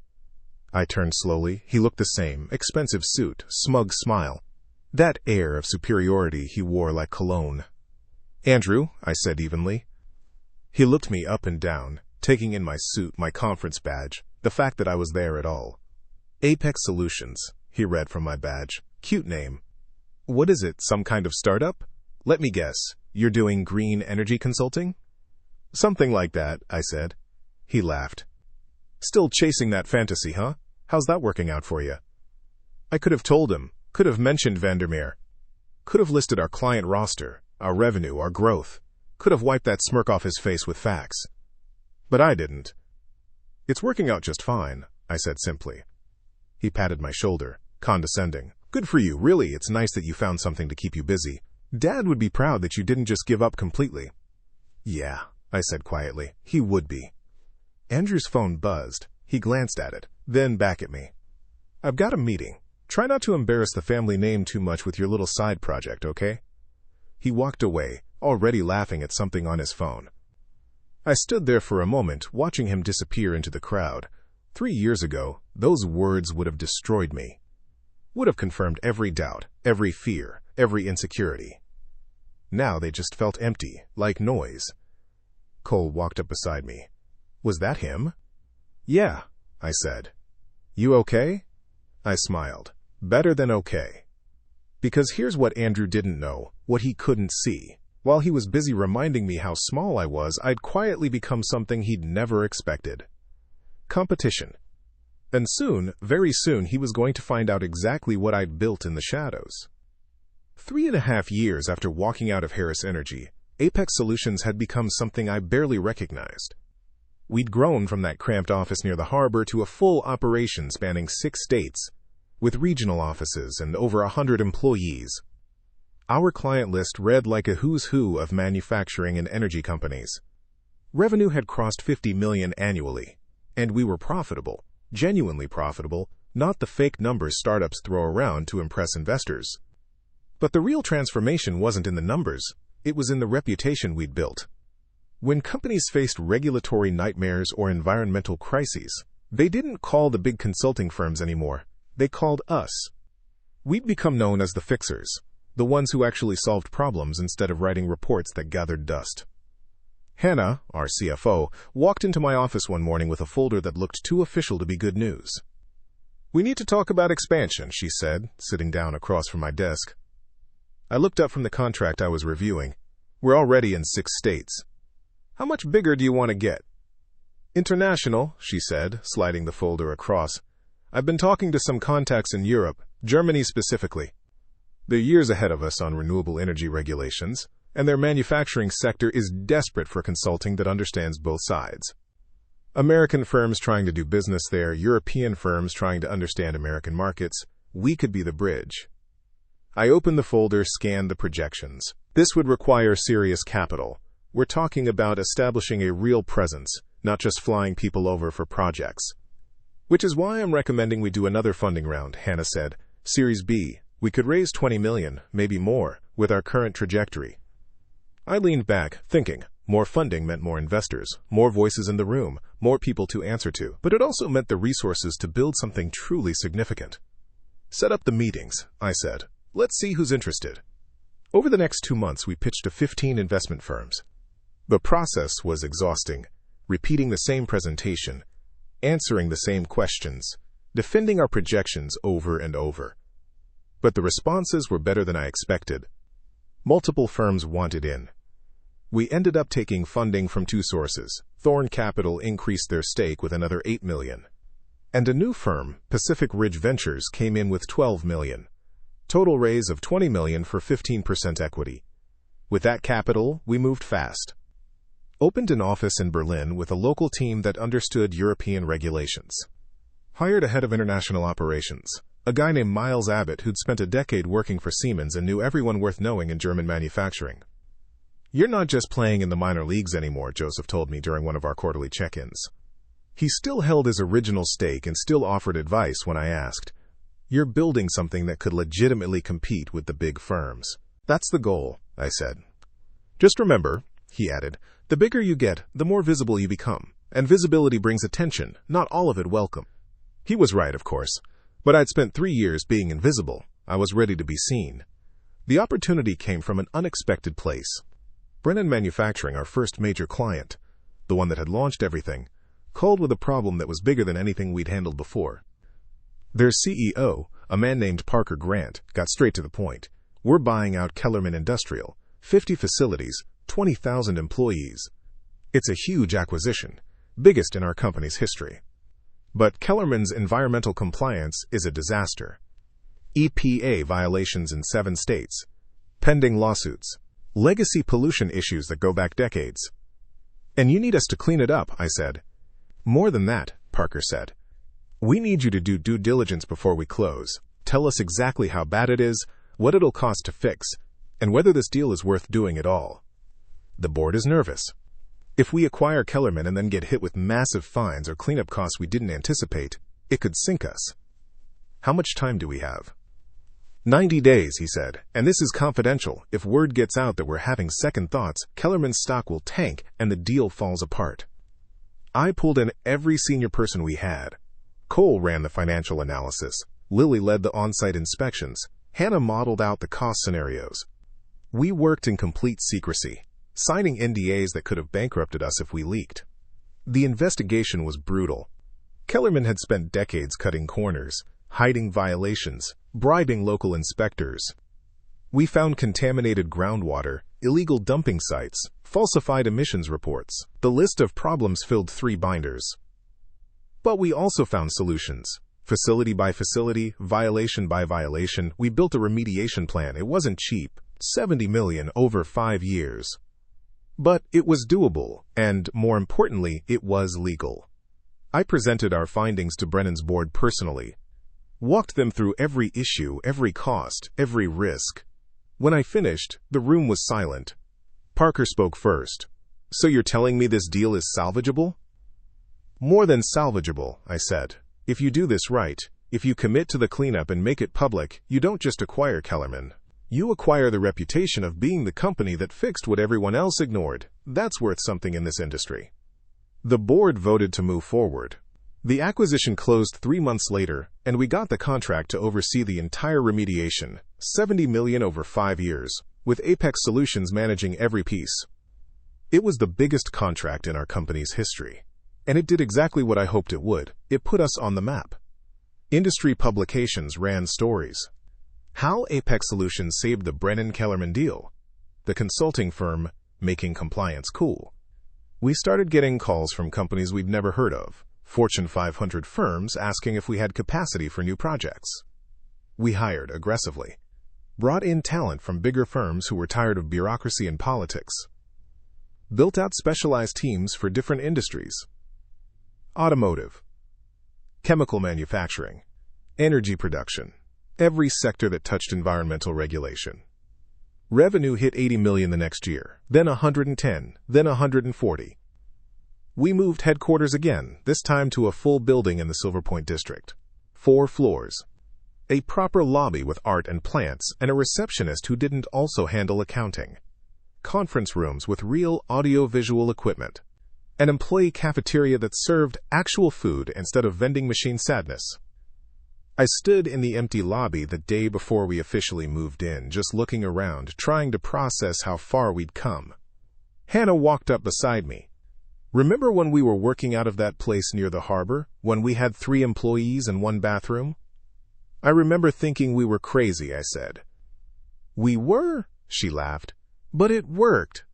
I turned slowly. He looked the same, expensive suit, smug smile. That air of superiority he wore like cologne. "Andrew," I said evenly. He looked me up and down, taking in my suit, my conference badge, the fact that I was there at all. "Apex Solutions," he read from my badge. "Cute name. What is it, some kind of startup? Let me guess, you're doing green energy consulting?" "Something like that," I said. He laughed. "Still chasing that fantasy, huh? How's that working out for you?" I could have told him, could have mentioned Vandermeer, could have listed our client roster, our revenue, our growth, could have wiped that smirk off his face with facts. But I didn't. "It's working out just fine," I said simply. He patted my shoulder, condescending. "Good for you, really. It's nice that you found something to keep you busy. Dad would be proud that you didn't just give up completely." "Yeah," I said quietly. "He would be." Andrew's phone buzzed. He glanced at it, then back at me. "I've got a meeting. Try not to embarrass the family name too much with your little side project, okay?" He walked away, already laughing at something on his phone. I stood there for a moment, watching him disappear into the crowd. 3 years ago, those words would have destroyed me. Would have confirmed every doubt, every fear, every insecurity. Now they just felt empty, like noise. Cole walked up beside me. "Was that him?" "Yeah," I said. "You okay?" I smiled. Better than okay. Because here's what Andrew didn't know, what he couldn't see. While he was busy reminding me how small I was, I'd quietly become something he'd never expected. Competition. And soon, very soon, he was going to find out exactly what I'd built in the shadows. 3.5 years after walking out of Harris Energy, Apex Solutions had become something I barely recognized. We'd grown from that cramped office near the harbor to a full operation spanning 6 states, with regional offices and over 100 employees. Our client list read like a who's who of manufacturing and energy companies. Revenue had crossed $50 million annually, and we were profitable, genuinely profitable, not the fake numbers startups throw around to impress investors. But the real transformation wasn't in the numbers, it was in the reputation we'd built. When companies faced regulatory nightmares or environmental crises, they didn't call the big consulting firms anymore. They called us. We'd become known as the fixers, the ones who actually solved problems instead of writing reports that gathered dust. Hannah, our CFO, walked into my office one morning with a folder that looked too official to be good news. "We need to talk about expansion," she said, sitting down across from my desk. I looked up from the contract I was reviewing. "We're already in 6 states. How much bigger do you want to get?" "International," she said, sliding the folder across. "I've been talking to some contacts in Europe, Germany specifically. They're years ahead of us on renewable energy regulations, and their manufacturing sector is desperate for consulting that understands both sides. American firms trying to do business there, European firms trying to understand American markets. We could be the bridge." I opened the folder, scanned the projections. This would require serious capital. We're talking about establishing a real presence, not just flying people over for projects. "Which is why I'm recommending we do another funding round," Hannah said. "Series B. We could raise 20 million, maybe more, with our current trajectory." I leaned back, thinking. More funding meant more investors, more voices in the room, more people to answer to, but it also meant the resources to build something truly significant. "Set up the meetings," I said. "Let's see who's interested." Over the next 2 months, we pitched to 15 investment firms. The process was exhausting, repeating the same presentation, answering the same questions, defending our projections over and over. But the responses were better than I expected. Multiple firms wanted in. We ended up taking funding from 2 sources. Thorn Capital increased their stake with another $8 million. And a new firm, Pacific Ridge Ventures, came in with $12 million. Total raise of $20 million for 15% equity. With that capital, we moved fast. Opened an office in Berlin with a local team that understood European regulations. Hired a head of international operations, a guy named Miles Abbott who'd spent a decade working for Siemens and knew everyone worth knowing in German manufacturing. "You're not just playing in the minor leagues anymore," Joseph told me during one of our quarterly check-ins. He still held his original stake and still offered advice when I asked. You're building something that could legitimately compete with the big firms. That's the goal, I said. Just remember, he added, the bigger you get, the more visible you become. And visibility brings attention, not all of it welcome. He was right, of course. But I'd spent 3 years being invisible. I was ready to be seen. The opportunity came from an unexpected place. Brennan Manufacturing, our first major client, the one that had launched everything, called with a problem that was bigger than anything we'd handled before. Their CEO, a man named Parker Grant, got straight to the point. We're buying out Kellerman Industrial, 50 facilities, 20,000 employees. It's a huge acquisition, biggest in our company's history. But Kellerman's environmental compliance is a disaster. EPA violations in 7 states, pending lawsuits, legacy pollution issues that go back decades. And you need us to clean it up, I said. More than that, Parker said. We need you to do due diligence before we close. Tell us exactly how bad it is, what it'll cost to fix, and whether this deal is worth doing at all. The board is nervous. If we acquire Kellerman and then get hit with massive fines or cleanup costs we didn't anticipate, it could sink us. How much time do we have? 90 days, he said, and this is confidential. If word gets out that we're having second thoughts, Kellerman's stock will tank and the deal falls apart. I pulled in every senior person we had. Cole ran the financial analysis. Lily led the on-site inspections. Hannah modeled out the cost scenarios. We worked in complete secrecy, signing NDAs that could have bankrupted us if we leaked. The investigation was brutal. Kellerman had spent decades cutting corners, hiding violations, bribing local inspectors. We found contaminated groundwater, illegal dumping sites, falsified emissions reports. The list of problems filled 3 binders. But we also found solutions. Facility by facility, violation by violation, we built a remediation plan. It wasn't cheap, $70 million over 5 years. But it was doable, and more importantly, it was legal. I presented our findings to Brennan's board personally, walked them through every issue, every cost, every risk. When I finished, the room was silent. Parker spoke first. So you're telling me this deal is salvageable? More than salvageable, I said. If you do this right, if you commit to the cleanup and make it public, you don't just acquire Kellerman. You acquire the reputation of being the company that fixed what everyone else ignored. That's worth something in this industry. The board voted to move forward. The acquisition closed 3 months later, and we got the contract to oversee the entire remediation, $70 million over 5 years, with Apex Solutions managing every piece. It was the biggest contract in our company's history. And it did exactly what I hoped it would. It put us on the map. Industry publications ran stories. How Apex Solutions saved the Brennan-Kellerman deal. The consulting firm making compliance cool. We started getting calls from companies we'd never heard of. Fortune 500 firms asking if we had capacity for new projects. We hired aggressively. Brought in talent from bigger firms who were tired of bureaucracy and politics. Built out specialized teams for different industries. Automotive, chemical manufacturing, energy production, every sector that touched environmental regulation. Revenue hit $80 million the next year, then 110, then 140. We moved headquarters again, this time to a full building in the Silver Point district. 4 floors. A proper lobby with art and plants, and a receptionist who didn't also handle accounting. Conference rooms with real audio-visual equipment. An employee cafeteria that served actual food instead of vending machine sadness. I stood in the empty lobby the day before we officially moved in, just looking around, trying to process how far we'd come. Hannah walked up beside me. Remember when we were working out of that place near the harbor, when we had 3 employees and 1 bathroom? I remember thinking we were crazy, I said. We were, she laughed. But it worked.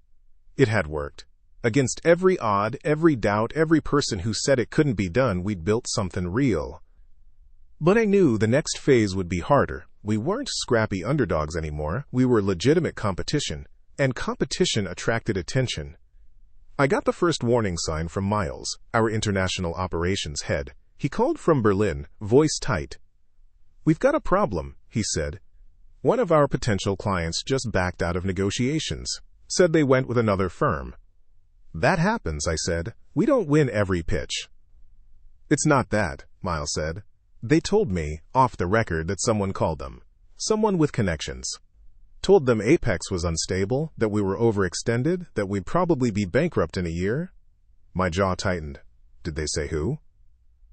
It had worked. Against every odd, every doubt, every person who said it couldn't be done, we'd built something real. But I knew the next phase would be harder. We weren't scrappy underdogs anymore. We were legitimate competition, and competition attracted attention. I got the first warning sign from Miles, our international operations head. He called from Berlin, voice tight. We've got a problem, he said. One of our potential clients just backed out of negotiations, said they went with another firm. That happens, I said. We don't win every pitch. It's not that, Miles said. They told me, off the record, that someone called them. Someone with connections. Told them Apex was unstable, that we were overextended, that we'd probably be bankrupt in a year. My jaw tightened. Did they say who?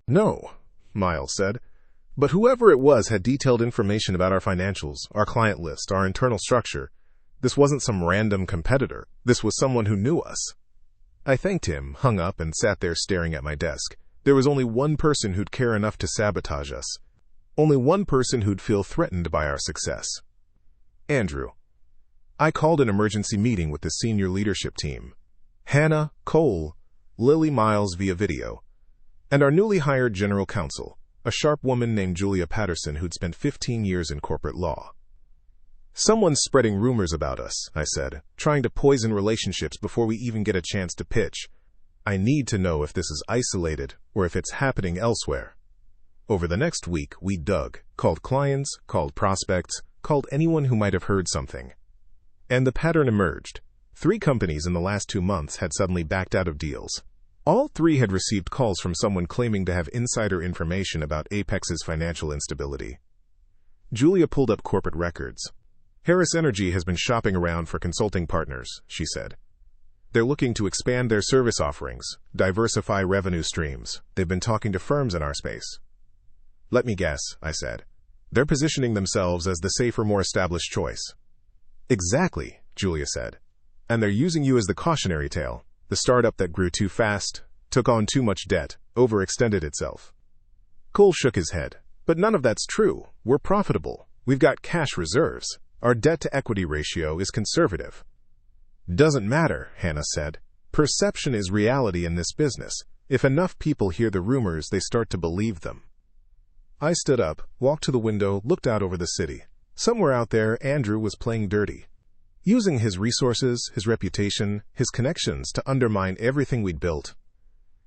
No, Miles said. But whoever it was had detailed information about our financials, our client list, our internal structure. This wasn't some random competitor. This was someone who knew us. I thanked him, hung up, and sat there staring at my desk. There was only one person who'd care enough to sabotage us. Only one person who'd feel threatened by our success. Andrew. I called an emergency meeting with the senior leadership team. Hannah, Cole, Lily, Miles via video, and our newly hired general counsel, a sharp woman named Julia Patterson who'd spent 15 years in corporate law. Someone's spreading rumors about us, I said, trying to poison relationships before we even get a chance to pitch. I need to know if this is isolated or if it's happening elsewhere. Over the next week, we dug, called clients, called prospects, called anyone who might have heard something. And the pattern emerged. 3 companies in the last 2 months had suddenly backed out of deals. All 3 had received calls from someone claiming to have insider information about Apex's financial instability. Julia pulled up corporate records. Harris Energy has been shopping around for consulting partners, she said. They're looking to expand their service offerings, diversify revenue streams. They've been talking to firms in our space. Let me guess, I said. They're positioning themselves as the safer, more established choice. Exactly, Julia said. And they're using you as the cautionary tale. The startup that grew too fast, took on too much debt, overextended itself. Cole shook his head. But none of that's true. We're profitable. We've got cash reserves. Our debt-to-equity ratio is conservative. Doesn't matter, Hannah said. Perception is reality in this business. If enough people hear the rumors, they start to believe them. I stood up, walked to the window, looked out over the city. Somewhere out there, Andrew was playing dirty. Using his resources, his reputation, his connections to undermine everything we'd built.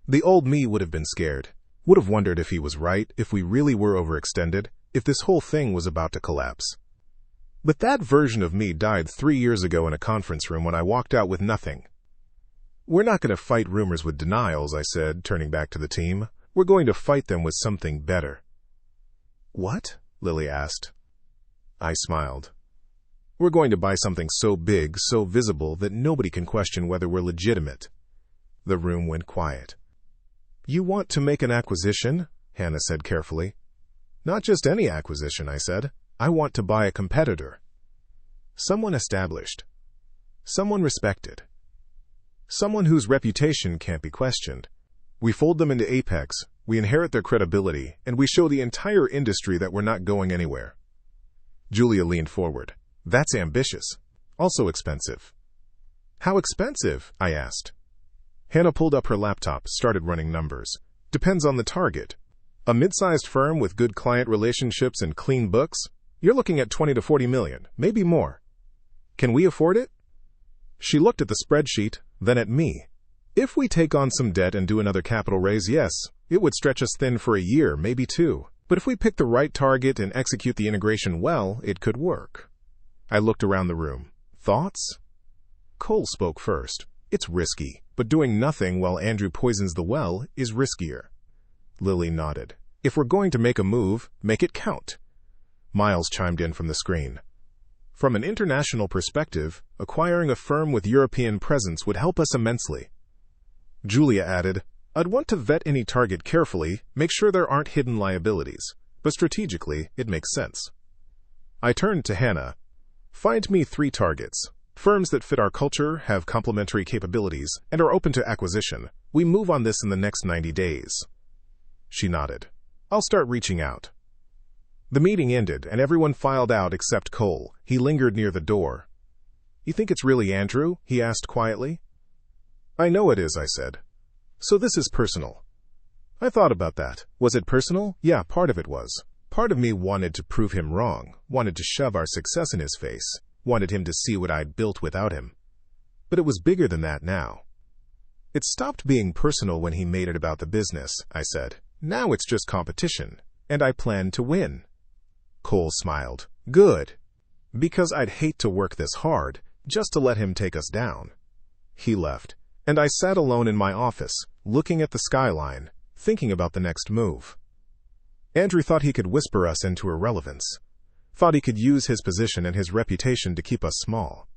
The old me would have been scared. Would have wondered if he was right, if we really were overextended, if this whole thing was about to collapse. But that version of me died 3 years ago in a conference room when I walked out with nothing. We're not going to fight rumors with denials, I said, turning back to the team. We're going to fight them with something better. What? Lily asked. I smiled. We're going to buy something so big, so visible, that nobody can question whether we're legitimate. The room went quiet. You want to make an acquisition? Hannah said carefully. Not just any acquisition, I said. I want to buy a competitor. Someone established. Someone respected. Someone whose reputation can't be questioned. We fold them into Apex, we inherit their credibility, and we show the entire industry that we're not going anywhere. Julia leaned forward. That's ambitious. Also expensive. How expensive? I asked. Hannah pulled up her laptop, started running numbers. Depends on the target. A mid-sized firm with good client relationships and clean books? You're looking at 20 to 40 million, maybe more. Can we afford it? She looked at the spreadsheet, then at me. If we take on some debt and do another capital raise, yes, it would stretch us thin for a year, maybe 2. But if we pick the right target and execute the integration well, it could work. I looked around the room. Thoughts? Cole spoke first. It's risky, but doing nothing while Andrew poisons the well is riskier. Lily nodded. If we're going to make a move, make it count. Miles chimed in from the screen. From an international perspective, acquiring a firm with European presence would help us immensely. Julia added, I'd want to vet any target carefully, make sure there aren't hidden liabilities, but strategically, it makes sense. I turned to Hannah. Find me 3 targets. Firms that fit our culture, have complementary capabilities, and are open to acquisition. We move on this in the next 90 days. She nodded. I'll start reaching out. The meeting ended, and everyone filed out except Cole. He lingered near the door. You think it's really Andrew? He asked quietly. I know it is, I said. So this is personal. I thought about that. Was it personal? Yeah, part of it was. Part of me wanted to prove him wrong, wanted to shove our success in his face, wanted him to see what I'd built without him. But it was bigger than that now. It stopped being personal when he made it about the business, I said. Now it's just competition, and I plan to win. Cole smiled. Good. Because I'd hate to work this hard, just to let him take us down. He left, and I sat alone in my office, looking at the skyline, thinking about the next move. Andrew thought he could whisper us into irrelevance, thought he could use his position and his reputation to keep us small.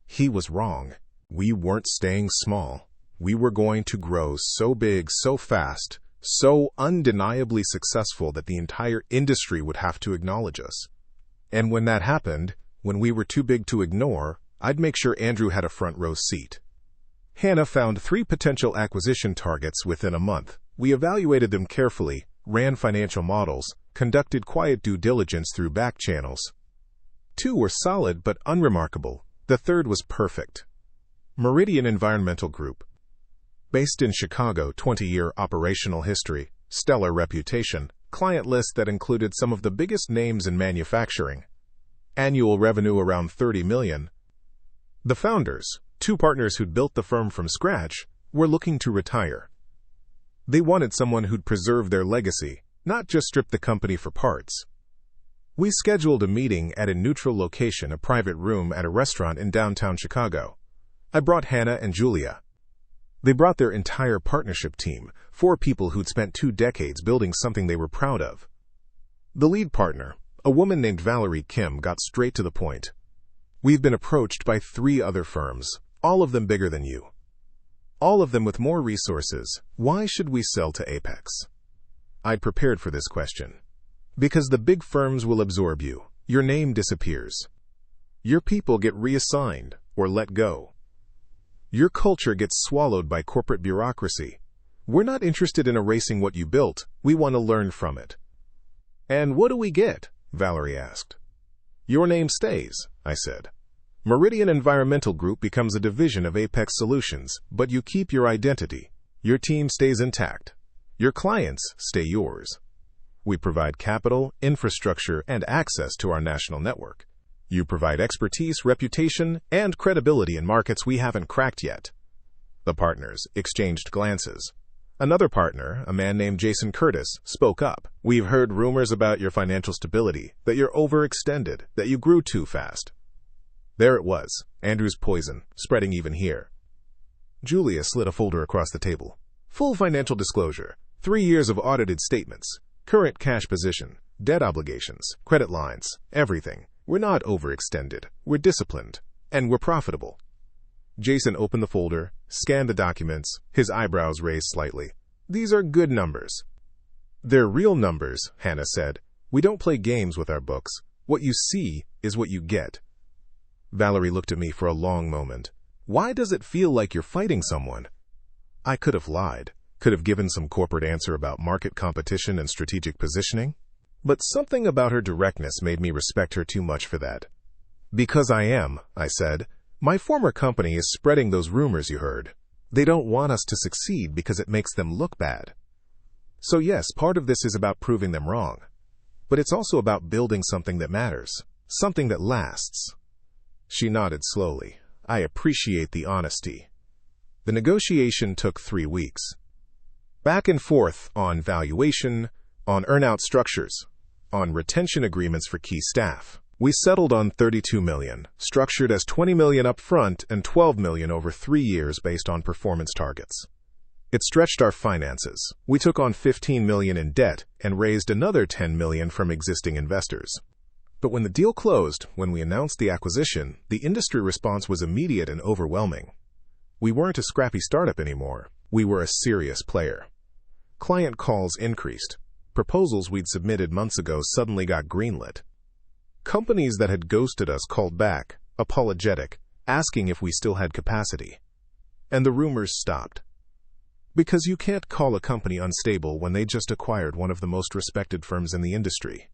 He was wrong. We weren't staying small. We were going to grow so big, so fast, so undeniably successful that the entire industry would have to acknowledge us. And when that happened, when we were too big to ignore, I'd make sure Andrew had a front row seat. Hannah found 3 potential acquisition targets within a month. We evaluated them carefully, ran financial models, conducted quiet due diligence through back channels. 2 were solid but unremarkable. The 3rd was perfect. Meridian Environmental Group. Based in Chicago, 20-year operational history, stellar reputation, client list that included some of the biggest names in manufacturing. Annual revenue around $30 million. The founders, 2 partners who'd built the firm from scratch, were looking to retire. They wanted someone who'd preserve their legacy, not just strip the company for parts. We scheduled a meeting at a neutral location, a private room at a restaurant in downtown Chicago. I brought Hannah and Julia. They brought their entire partnership team, 4 people who'd spent 2 decades building something they were proud of. The lead partner, a woman named Valerie Kim, got straight to the point. We've been approached by 3 other firms, all of them bigger than you. All of them with more resources. Why should we sell to Apex? I'd prepared for this question. Because the big firms will absorb you. Your name disappears. Your people get reassigned or let go. Your culture gets swallowed by corporate bureaucracy. We're not interested in erasing what you built. We want to learn from it. And what do we get? Valerie asked. Your name stays, I said. Meridian Environmental Group becomes a division of Apex Solutions, but you keep your identity. Your team stays intact. Your clients stay yours. We provide capital, infrastructure, and access to our national network. You provide expertise, reputation, and credibility in markets we haven't cracked yet. The partners exchanged glances. Another partner, a man named Jason Curtis, spoke up. We've heard rumors about your financial stability, that you're overextended, that you grew too fast. There it was, Andrew's poison, spreading even here. Julia slid a folder across the table. Full financial disclosure, 3 years of audited statements, current cash position, debt obligations, credit lines, everything. We're not overextended, we're disciplined, and we're profitable. Jason opened the folder, scanned the documents, his eyebrows raised slightly. These are good numbers. They're real numbers, Hannah said. We don't play games with our books. What you see is what you get. Valerie looked at me for a long moment. Why does it feel like you're fighting someone? I could have lied, could have given some corporate answer about market competition and strategic positioning. But something about her directness made me respect her too much for that. Because I am, I said. My former company is spreading those rumors you heard. They don't want us to succeed because it makes them look bad. So yes, part of this is about proving them wrong. But it's also about building something that matters, something that lasts. She nodded slowly. I appreciate the honesty. The negotiation took 3 weeks. Back and forth on valuation, on earn-out structures, on retention agreements for key staff. We settled on $32 million, structured as $20 million up front and $12 million over 3 years based on performance targets. It stretched our finances. We took on $15 million in debt and raised another $10 million from existing investors. But when the deal closed, when we announced the acquisition, the industry response was immediate and overwhelming. We weren't a scrappy startup anymore. We were a serious player. Client calls increased. Proposals we'd submitted months ago suddenly got greenlit. Companies that had ghosted us called back, apologetic, asking if we still had capacity. And the rumors stopped. Because you can't call a company unstable when they just acquired one of the most respected firms in the industry.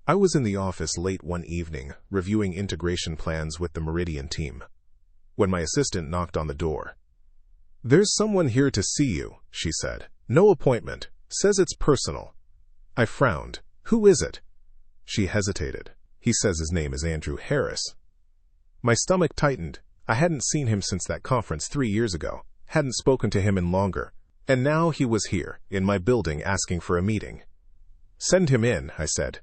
I was in the office late one evening, reviewing integration plans with the Meridian team, when my assistant knocked on the door. There's someone here to see you, she said. No appointment. Says it's personal. I frowned. Who is it? She hesitated. He says his name is Andrew Harris. My stomach tightened. I hadn't seen him since that conference 3 years ago, hadn't spoken to him in longer, and now he was here, in my building, asking for a meeting. Send him in, I said.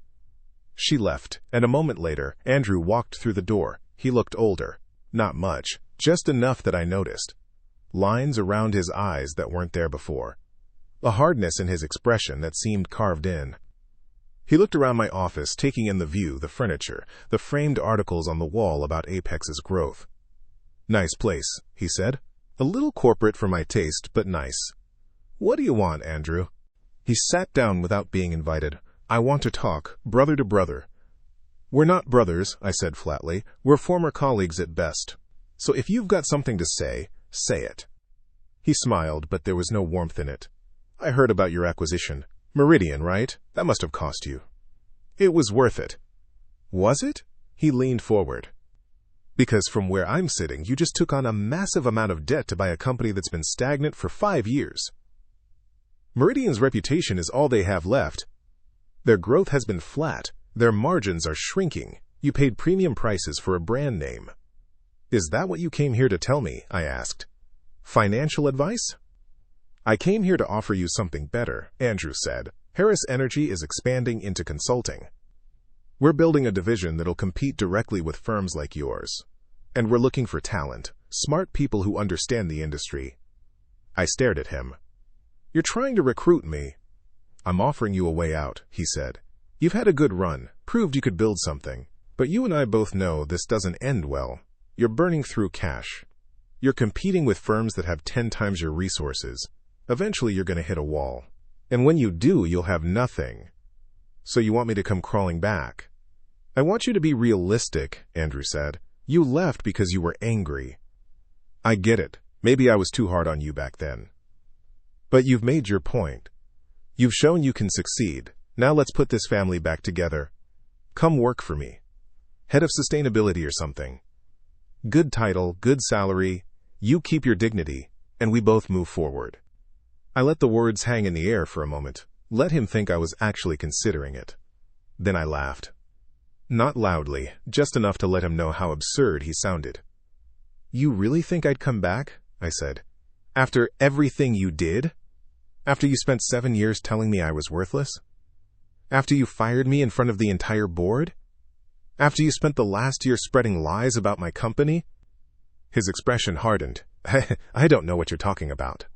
She left, and a moment later, Andrew walked through the door. He looked older. Not much, just enough that I noticed. Lines around his eyes that weren't there before. a hardness in his expression that seemed carved in. He looked around my office, taking in the view, the furniture, the framed articles on the wall about Apex's growth. "Nice place," he said. "A little corporate for my taste, but nice. What do you want, Andrew?" He sat down without being invited. "I want to talk, brother to brother." "We're not brothers," I said flatly. "We're former colleagues at best. So if you've got something to say, say it." He smiled, but there was no warmth in it. "I heard about your acquisition. Meridian, right? That must have cost you." "It was worth it." "Was it?" He leaned forward. "Because from where I'm sitting, you just took on a massive amount of debt to buy a company that's been stagnant for 5 years. Meridian's reputation is all they have left. Their growth has been flat. Their margins are shrinking. You paid premium prices for a brand name." "Is that what you came here to tell me?" I asked. "Financial advice?" "I came here to offer you something better," Andrew said. "Harris Energy is expanding into consulting. We're building a division that'll compete directly with firms like yours. And we're looking for talent, smart people who understand the industry." I stared at him. "You're trying to recruit me." "I'm offering you a way out," he said. "You've had a good run, proved you could build something. But you and I both know this doesn't end well. You're burning through cash. You're competing with firms that have 10 times your resources. Eventually you're going to hit a wall. And when you do, you'll have nothing. So you want me to come crawling back?" "I want you to be realistic," Andrew said. "You left because you were angry." "I get it. Maybe I was too hard on you back then. But you've made your point. You've shown you can succeed. Now let's put this family back together. Come work for me. Head of sustainability or something. Good title, good salary. You keep your dignity, and we both move forward." I let the words hang in the air for a moment. Let him think I was actually considering it. Then I laughed. Not loudly, just enough to let him know how absurd he sounded. "You really think I'd come back?" I said. "After everything you did? After you spent 7 years telling me I was worthless? After you fired me in front of the entire board? After you spent the last year spreading lies about my company?" His expression hardened. "I don't know what you're talking about."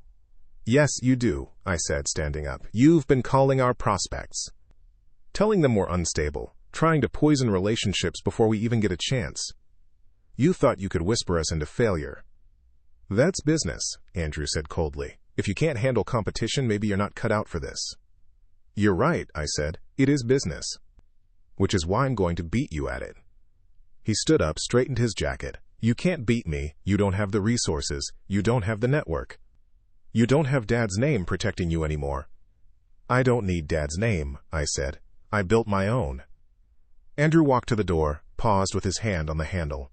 "Yes, you do," I said, standing up. "You've been calling our prospects. Telling them we're unstable, trying to poison relationships before we even get a chance. You thought you could whisper us into failure." "That's business," Andrew said coldly. "If you can't handle competition, maybe you're not cut out for this." "You're right," I said. "It is business. Which is why I'm going to beat you at it." He stood up, straightened his jacket. "You can't beat me. You don't have the resources. You don't have the network. You don't have Dad's name protecting you anymore." "I don't need Dad's name," I said. "I built my own." Andrew walked to the door, paused with his hand on the handle.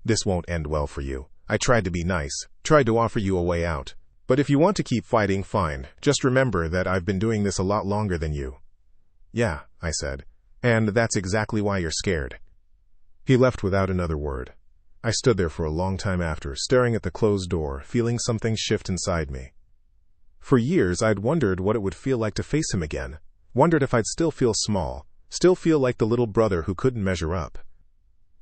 "This won't end well for you. I tried to be nice, tried to offer you a way out. But if you want to keep fighting, fine. Just remember that I've been doing this a lot longer than you." "Yeah," I said. "And that's exactly why you're scared." He left without another word. I stood there for a long time after, staring at the closed door, feeling something shift inside me. For years, I'd wondered what it would feel like to face him again. Wondered if I'd still feel small, still feel like the little brother who couldn't measure up.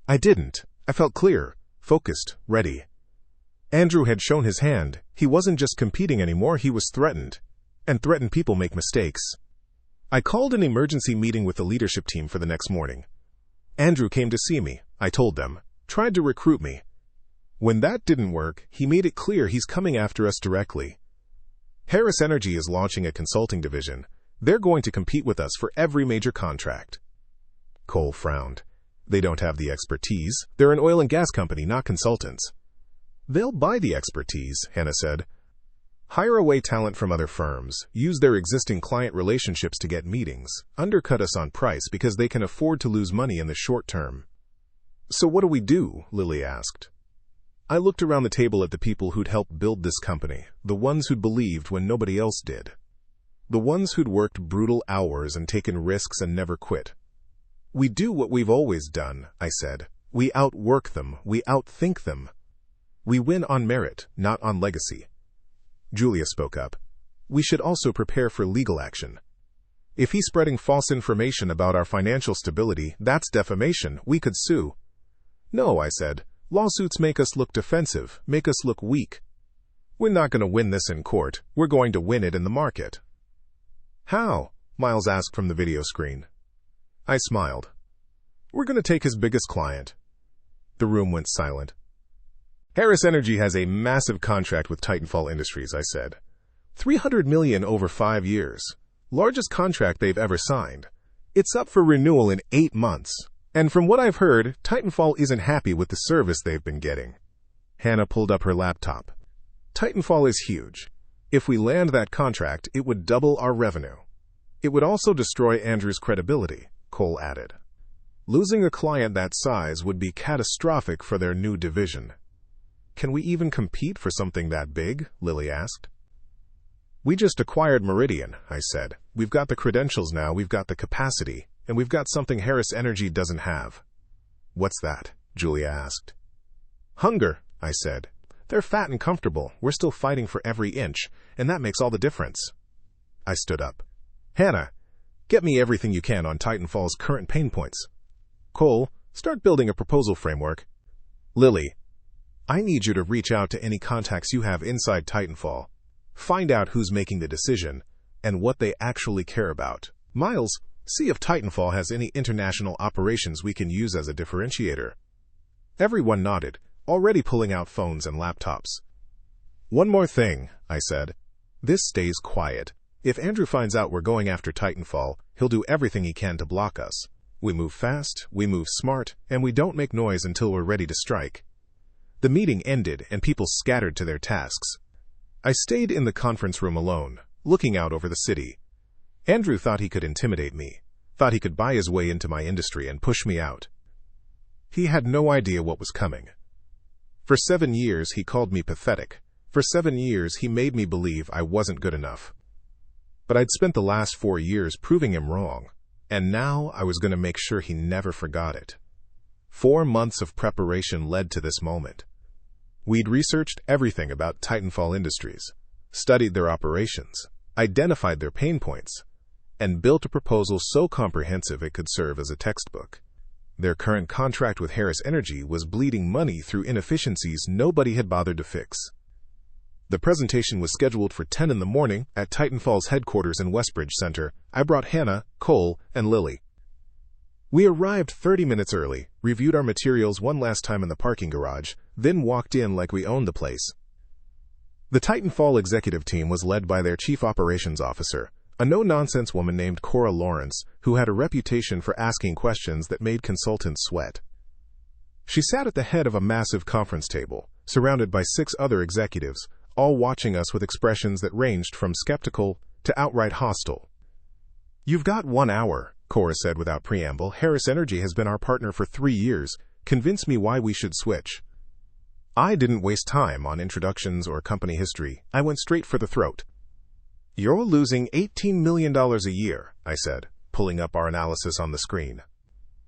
I didn't. I felt clear, focused, ready. Andrew had shown his hand. He wasn't just competing anymore, he was threatened. And threatened people make mistakes. I called an emergency meeting with the leadership team for the next morning. Andrew came to see me, I told them, tried to recruit me. When that didn't work, he made it clear he's coming after us directly. Harris Energy is launching a consulting division. They're going to compete with us for every major contract. Cole frowned. They don't have the expertise. They're an oil and gas company, not consultants. They'll buy the expertise, Hannah said. Hire away talent from other firms, use their existing client relationships to get meetings, undercut us on price because they can afford to lose money in the short term. So what do we do? Lily asked. I looked around the table at the people who'd helped build this company, the ones who'd believed when nobody else did. The ones who'd worked brutal hours and taken risks and never quit. We do what we've always done, I said. We outwork them, we outthink them. We win on merit, not on legacy. Julia spoke up. We should also prepare for legal action. If he's spreading false information about our financial stability, that's defamation. We could sue. No, I said. Lawsuits make us look defensive, make us look weak. We're not going to win this in court. We're going to win it in the market. How? Miles asked from the video screen. I smiled. We're going to take his biggest client. The room went silent. Harris Energy has a massive contract with Titanfall Industries, I said. $300 million over 5 years. Largest contract they've ever signed. It's up for renewal in 8 months. And from what I've heard, Titanfall isn't happy with the service they've been getting. Hannah pulled up her laptop. Titanfall is huge. If we land that contract, it would double our revenue. It would also destroy Andrew's credibility, Cole added. Losing a client that size would be catastrophic for their new division. Can we even compete for something that big? Lily asked. We just acquired Meridian, I said. We've got the credentials now, we've got the capacity, and we've got something Harris Energy doesn't have. What's that? Julia asked. Hunger, I said. They're fat and comfortable. We're still fighting for every inch, and that makes all the difference. I stood up. Hannah, get me everything you can on Titanfall's current pain points. Cole, start building a proposal framework. Lily, I need you to reach out to any contacts you have inside Titanfall. Find out who's making the decision and what they actually care about. Miles, see if Titanfall has any international operations we can use as a differentiator. Everyone nodded, already pulling out phones and laptops. One more thing, I said. This stays quiet. If Andrew finds out we're going after Titanfall, he'll do everything he can to block us. We move fast, we move smart, and we don't make noise until we're ready to strike. The meeting ended and people scattered to their tasks. I stayed in the conference room alone, looking out over the city. Andrew thought he could intimidate me, thought he could buy his way into my industry and push me out. He had no idea what was coming. For 7 years, he called me pathetic. For 7 years, he made me believe I wasn't good enough. But I'd spent the last 4 years proving him wrong, and now I was going to make sure he never forgot it. 4 months of preparation led to this moment. We'd researched everything about Titanfall Industries, studied their operations, identified their pain points, and built a proposal so comprehensive it could serve as a textbook. Their current contract with Harris Energy was bleeding money through inefficiencies nobody had bothered to fix. The presentation was scheduled for 10 in the morning at Titanfall's headquarters in Westbridge Center. I brought Hannah, Cole, and Lily. We arrived 30 minutes early, reviewed our materials one last time in the parking garage, then walked in like we owned the place. The Titanfall executive team was led by their chief operations officer, a no-nonsense woman named Cora Lawrence, who had a reputation for asking questions that made consultants sweat. She sat at the head of a massive conference table, surrounded by 6 other executives, all watching us with expressions that ranged from skeptical to outright hostile. You've got 1 hour, Cora said without preamble. Harris Energy has been our partner for 3 years. Convince me why we should switch. I didn't waste time on introductions or company history. I went straight for the throat. You're losing $18 million a year, I said, pulling up our analysis on the screen.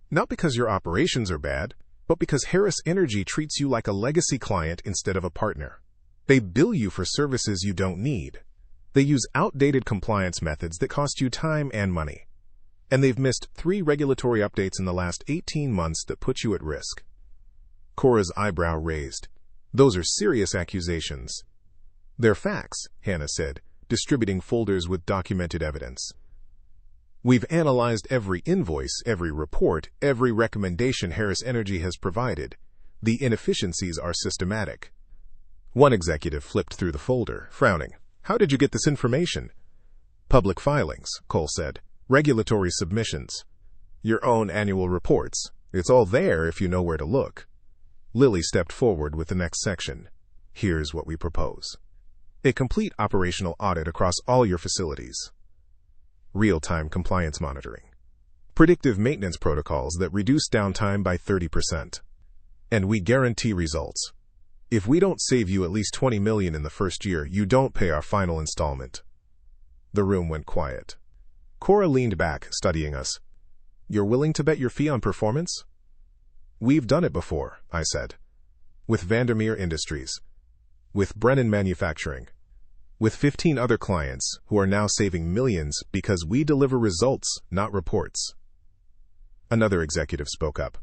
Not because your operations are bad, but because Harris Energy treats you like a legacy client instead of a partner. They bill you for services you don't need. They use outdated compliance methods that cost you time and money. And they've missed 3 regulatory updates in the last 18 months that put you at risk. Cora's eyebrow raised. Those are serious accusations. They're facts, Hannah said, distributing folders with documented evidence. We've analyzed every invoice, every report, every recommendation Harris Energy has provided. The inefficiencies are systematic. One executive flipped through the folder, frowning. How did you get this information? Public filings, Cole said. Regulatory submissions. Your own annual reports. It's all there if you know where to look. Lily stepped forward with the next section. Here's what we propose. A complete operational audit across all your facilities. Real-time compliance monitoring. Predictive maintenance protocols that reduce downtime by 30%. And we guarantee results. If we don't save you at least $20 million in the first year, you don't pay our final installment. The room went quiet. Cora leaned back, studying us. You're willing to bet your fee on performance? We've done it before, I said. With Vandermeer Industries. With Brennan Manufacturing. With 15 other clients who are now saving millions because we deliver results, not reports. Another executive spoke up.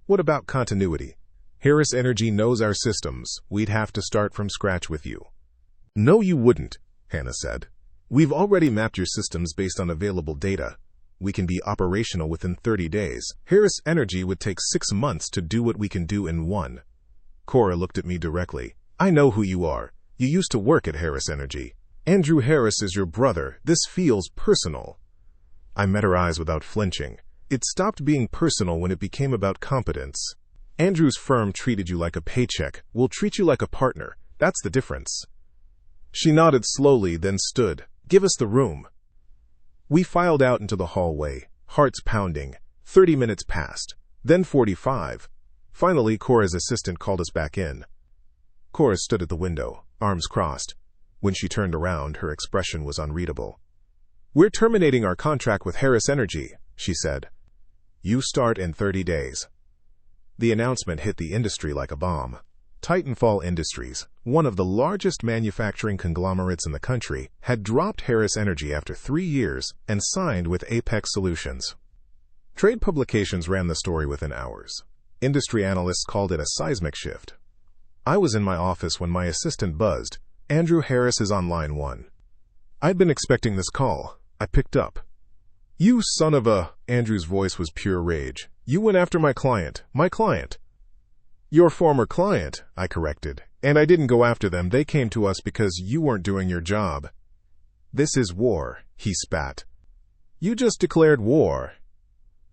What about continuity? Harris Energy knows our systems. We'd have to start from scratch with you. No, you wouldn't, Hannah said. We've already mapped your systems based on available data. We can be operational within 30 days. Harris Energy would take 6 months to do what we can do in 1. Cora looked at me directly. I know who you are. You used to work at Harris Energy. Andrew Harris is your brother. This feels personal. I met her eyes without flinching. It stopped being personal when it became about competence. Andrew's firm treated you like a paycheck. We'll treat you like a partner. That's the difference. She nodded slowly, then stood. Give us the room. We filed out into the hallway, hearts pounding. 30 minutes passed, then 45. Finally, Cora's assistant called us back in. Cora stood at the window, arms crossed. When she turned around, her expression was unreadable. We're terminating our contract with Harris Energy, she said. You start in 30 days. The announcement hit the industry like a bomb. Titanfall Industries, one of the largest manufacturing conglomerates in the country, had dropped Harris Energy after 3 years and signed with Apex Solutions. Trade publications ran the story within hours. Industry analysts called it a seismic shift. I was in my office when my assistant buzzed. Andrew Harris is on line 1. I'd been expecting this call. I picked up. You son of a... Andrew's voice was pure rage. You went after my client. My client. Your former client, I corrected. And I didn't go after them. They came to us because you weren't doing your job. This is war, he spat. You just declared war.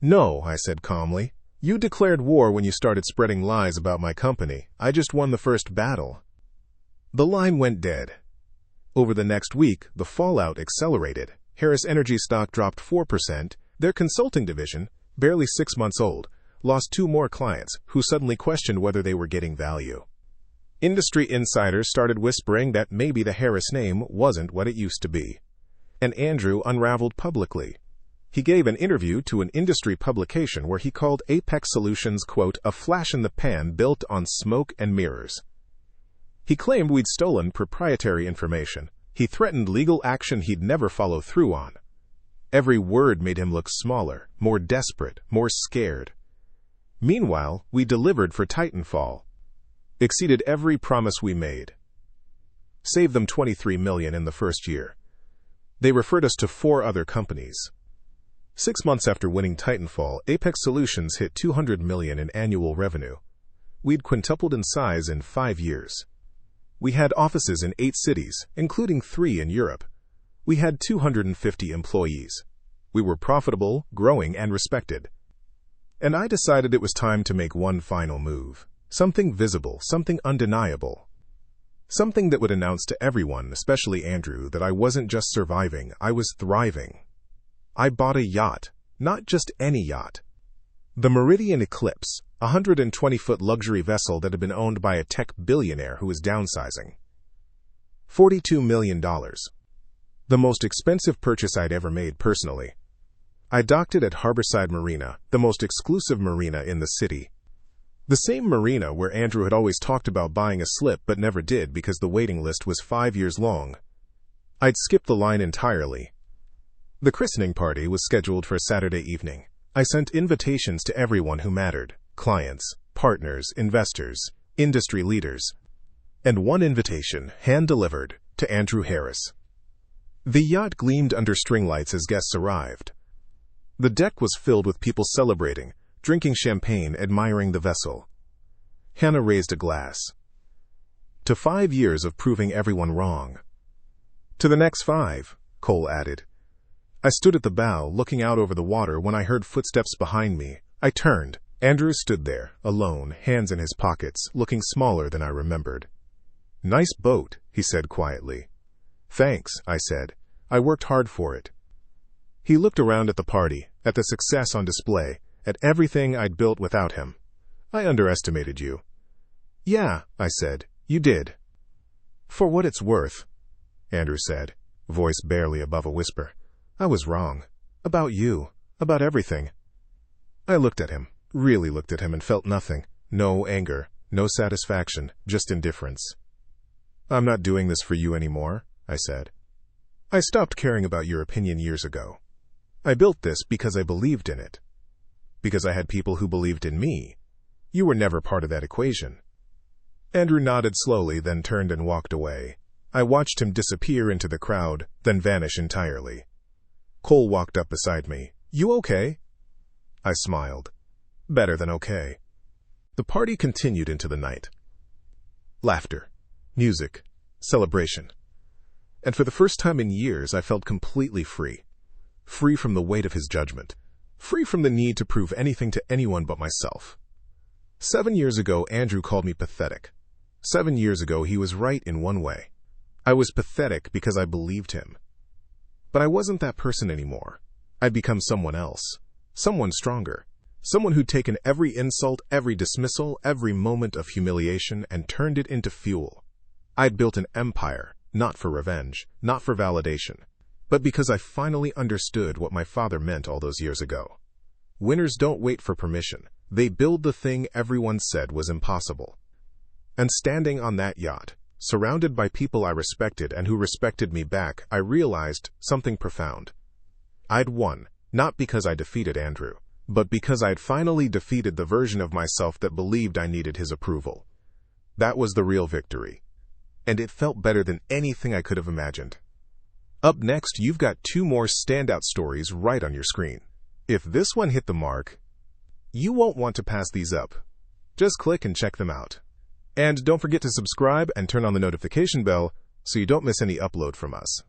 No, I said calmly. You declared war when you started spreading lies about my company. I just won the first battle. The line went dead. Over the next week, the fallout accelerated. Harris Energy stock dropped 4%. Their consulting division, barely 6 months old, lost 2 more clients who suddenly questioned whether they were getting value. Industry insiders started whispering that maybe the Harris name wasn't what it used to be. And Andrew unraveled publicly. He gave an interview to an industry publication where he called Apex Solutions, quote, a flash in the pan built on smoke and mirrors. He claimed we'd stolen proprietary information. He threatened legal action he'd never follow through on. Every word made him look smaller, more desperate, more scared. Meanwhile, we delivered for Titanfall. Exceeded every promise we made. Saved them $23 million in the first year. They referred us to 4 other companies. 6 months after winning Titanfall, Apex Solutions hit $200 million in annual revenue. We'd quintupled in size in 5 years. We had offices in 8 cities, including 3 in Europe. We had 250 employees. We were profitable, growing, and respected. And I decided it was time to make one final move. Something visible, something undeniable. Something that would announce to everyone, especially Andrew, that I wasn't just surviving, I was thriving. I bought a yacht, not just any yacht. The Meridian Eclipse, a 120-foot luxury vessel that had been owned by a tech billionaire who was downsizing. $42 million. The most expensive purchase I'd ever made personally. I docked it at Harborside Marina, the most exclusive marina in the city. The same marina where Andrew had always talked about buying a slip but never did because the waiting list was 5 years long. I'd skipped the line entirely. The christening party was scheduled for Saturday evening. I sent invitations to everyone who mattered, clients, partners, investors, industry leaders, and one invitation, hand-delivered, to Andrew Harris. The yacht gleamed under string lights as guests arrived. The deck was filled with people celebrating, drinking champagne, admiring the vessel. Hannah raised a glass. To 5 years of proving everyone wrong. To the next 5, Cole added. I stood at the bow, looking out over the water when I heard footsteps behind me. I turned. Andrew stood there, alone, hands in his pockets, looking smaller than I remembered. Nice boat, he said quietly. Thanks, I said. I worked hard for it. He looked around at the party, at the success on display, at everything I'd built without him. I underestimated you. Yeah, I said, you did. For what it's worth, Andrew said, voice barely above a whisper. I was wrong. About you. About everything. I looked at him, really looked at him, and felt nothing. No anger, no satisfaction, just indifference. I'm not doing this for you anymore, I said. I stopped caring about your opinion years ago. I built this because I believed in it. Because I had people who believed in me. You were never part of that equation. Andrew nodded slowly, then turned and walked away. I watched him disappear into the crowd, then vanish entirely. Cole walked up beside me. "You okay?" I smiled. "Better than okay." The party continued into the night. Laughter, music, celebration. And for the first time in years, I felt completely free. Free from the weight of his judgment. Free from the need to prove anything to anyone but myself. 7 years ago, Andrew called me pathetic. 7 years ago, he was right in one way. I was pathetic because I believed him. But I wasn't that person anymore. I'd become someone else. Someone stronger. Someone who'd taken every insult, every dismissal, every moment of humiliation, and turned it into fuel. I'd built an empire, not for revenge, not for validation, but because I finally understood what my father meant all those years ago. Winners don't wait for permission. They build the thing everyone said was impossible. And standing on that yacht, surrounded by people I respected and who respected me back, I realized something profound. I'd won, not because I defeated Andrew, but because I'd finally defeated the version of myself that believed I needed his approval. That was the real victory. And it felt better than anything I could have imagined. Up next, you've got 2 more standout stories right on your screen. If this one hit the mark, you won't want to pass these up. Just click and check them out. And don't forget to subscribe and turn on the notification bell so you don't miss any upload from us.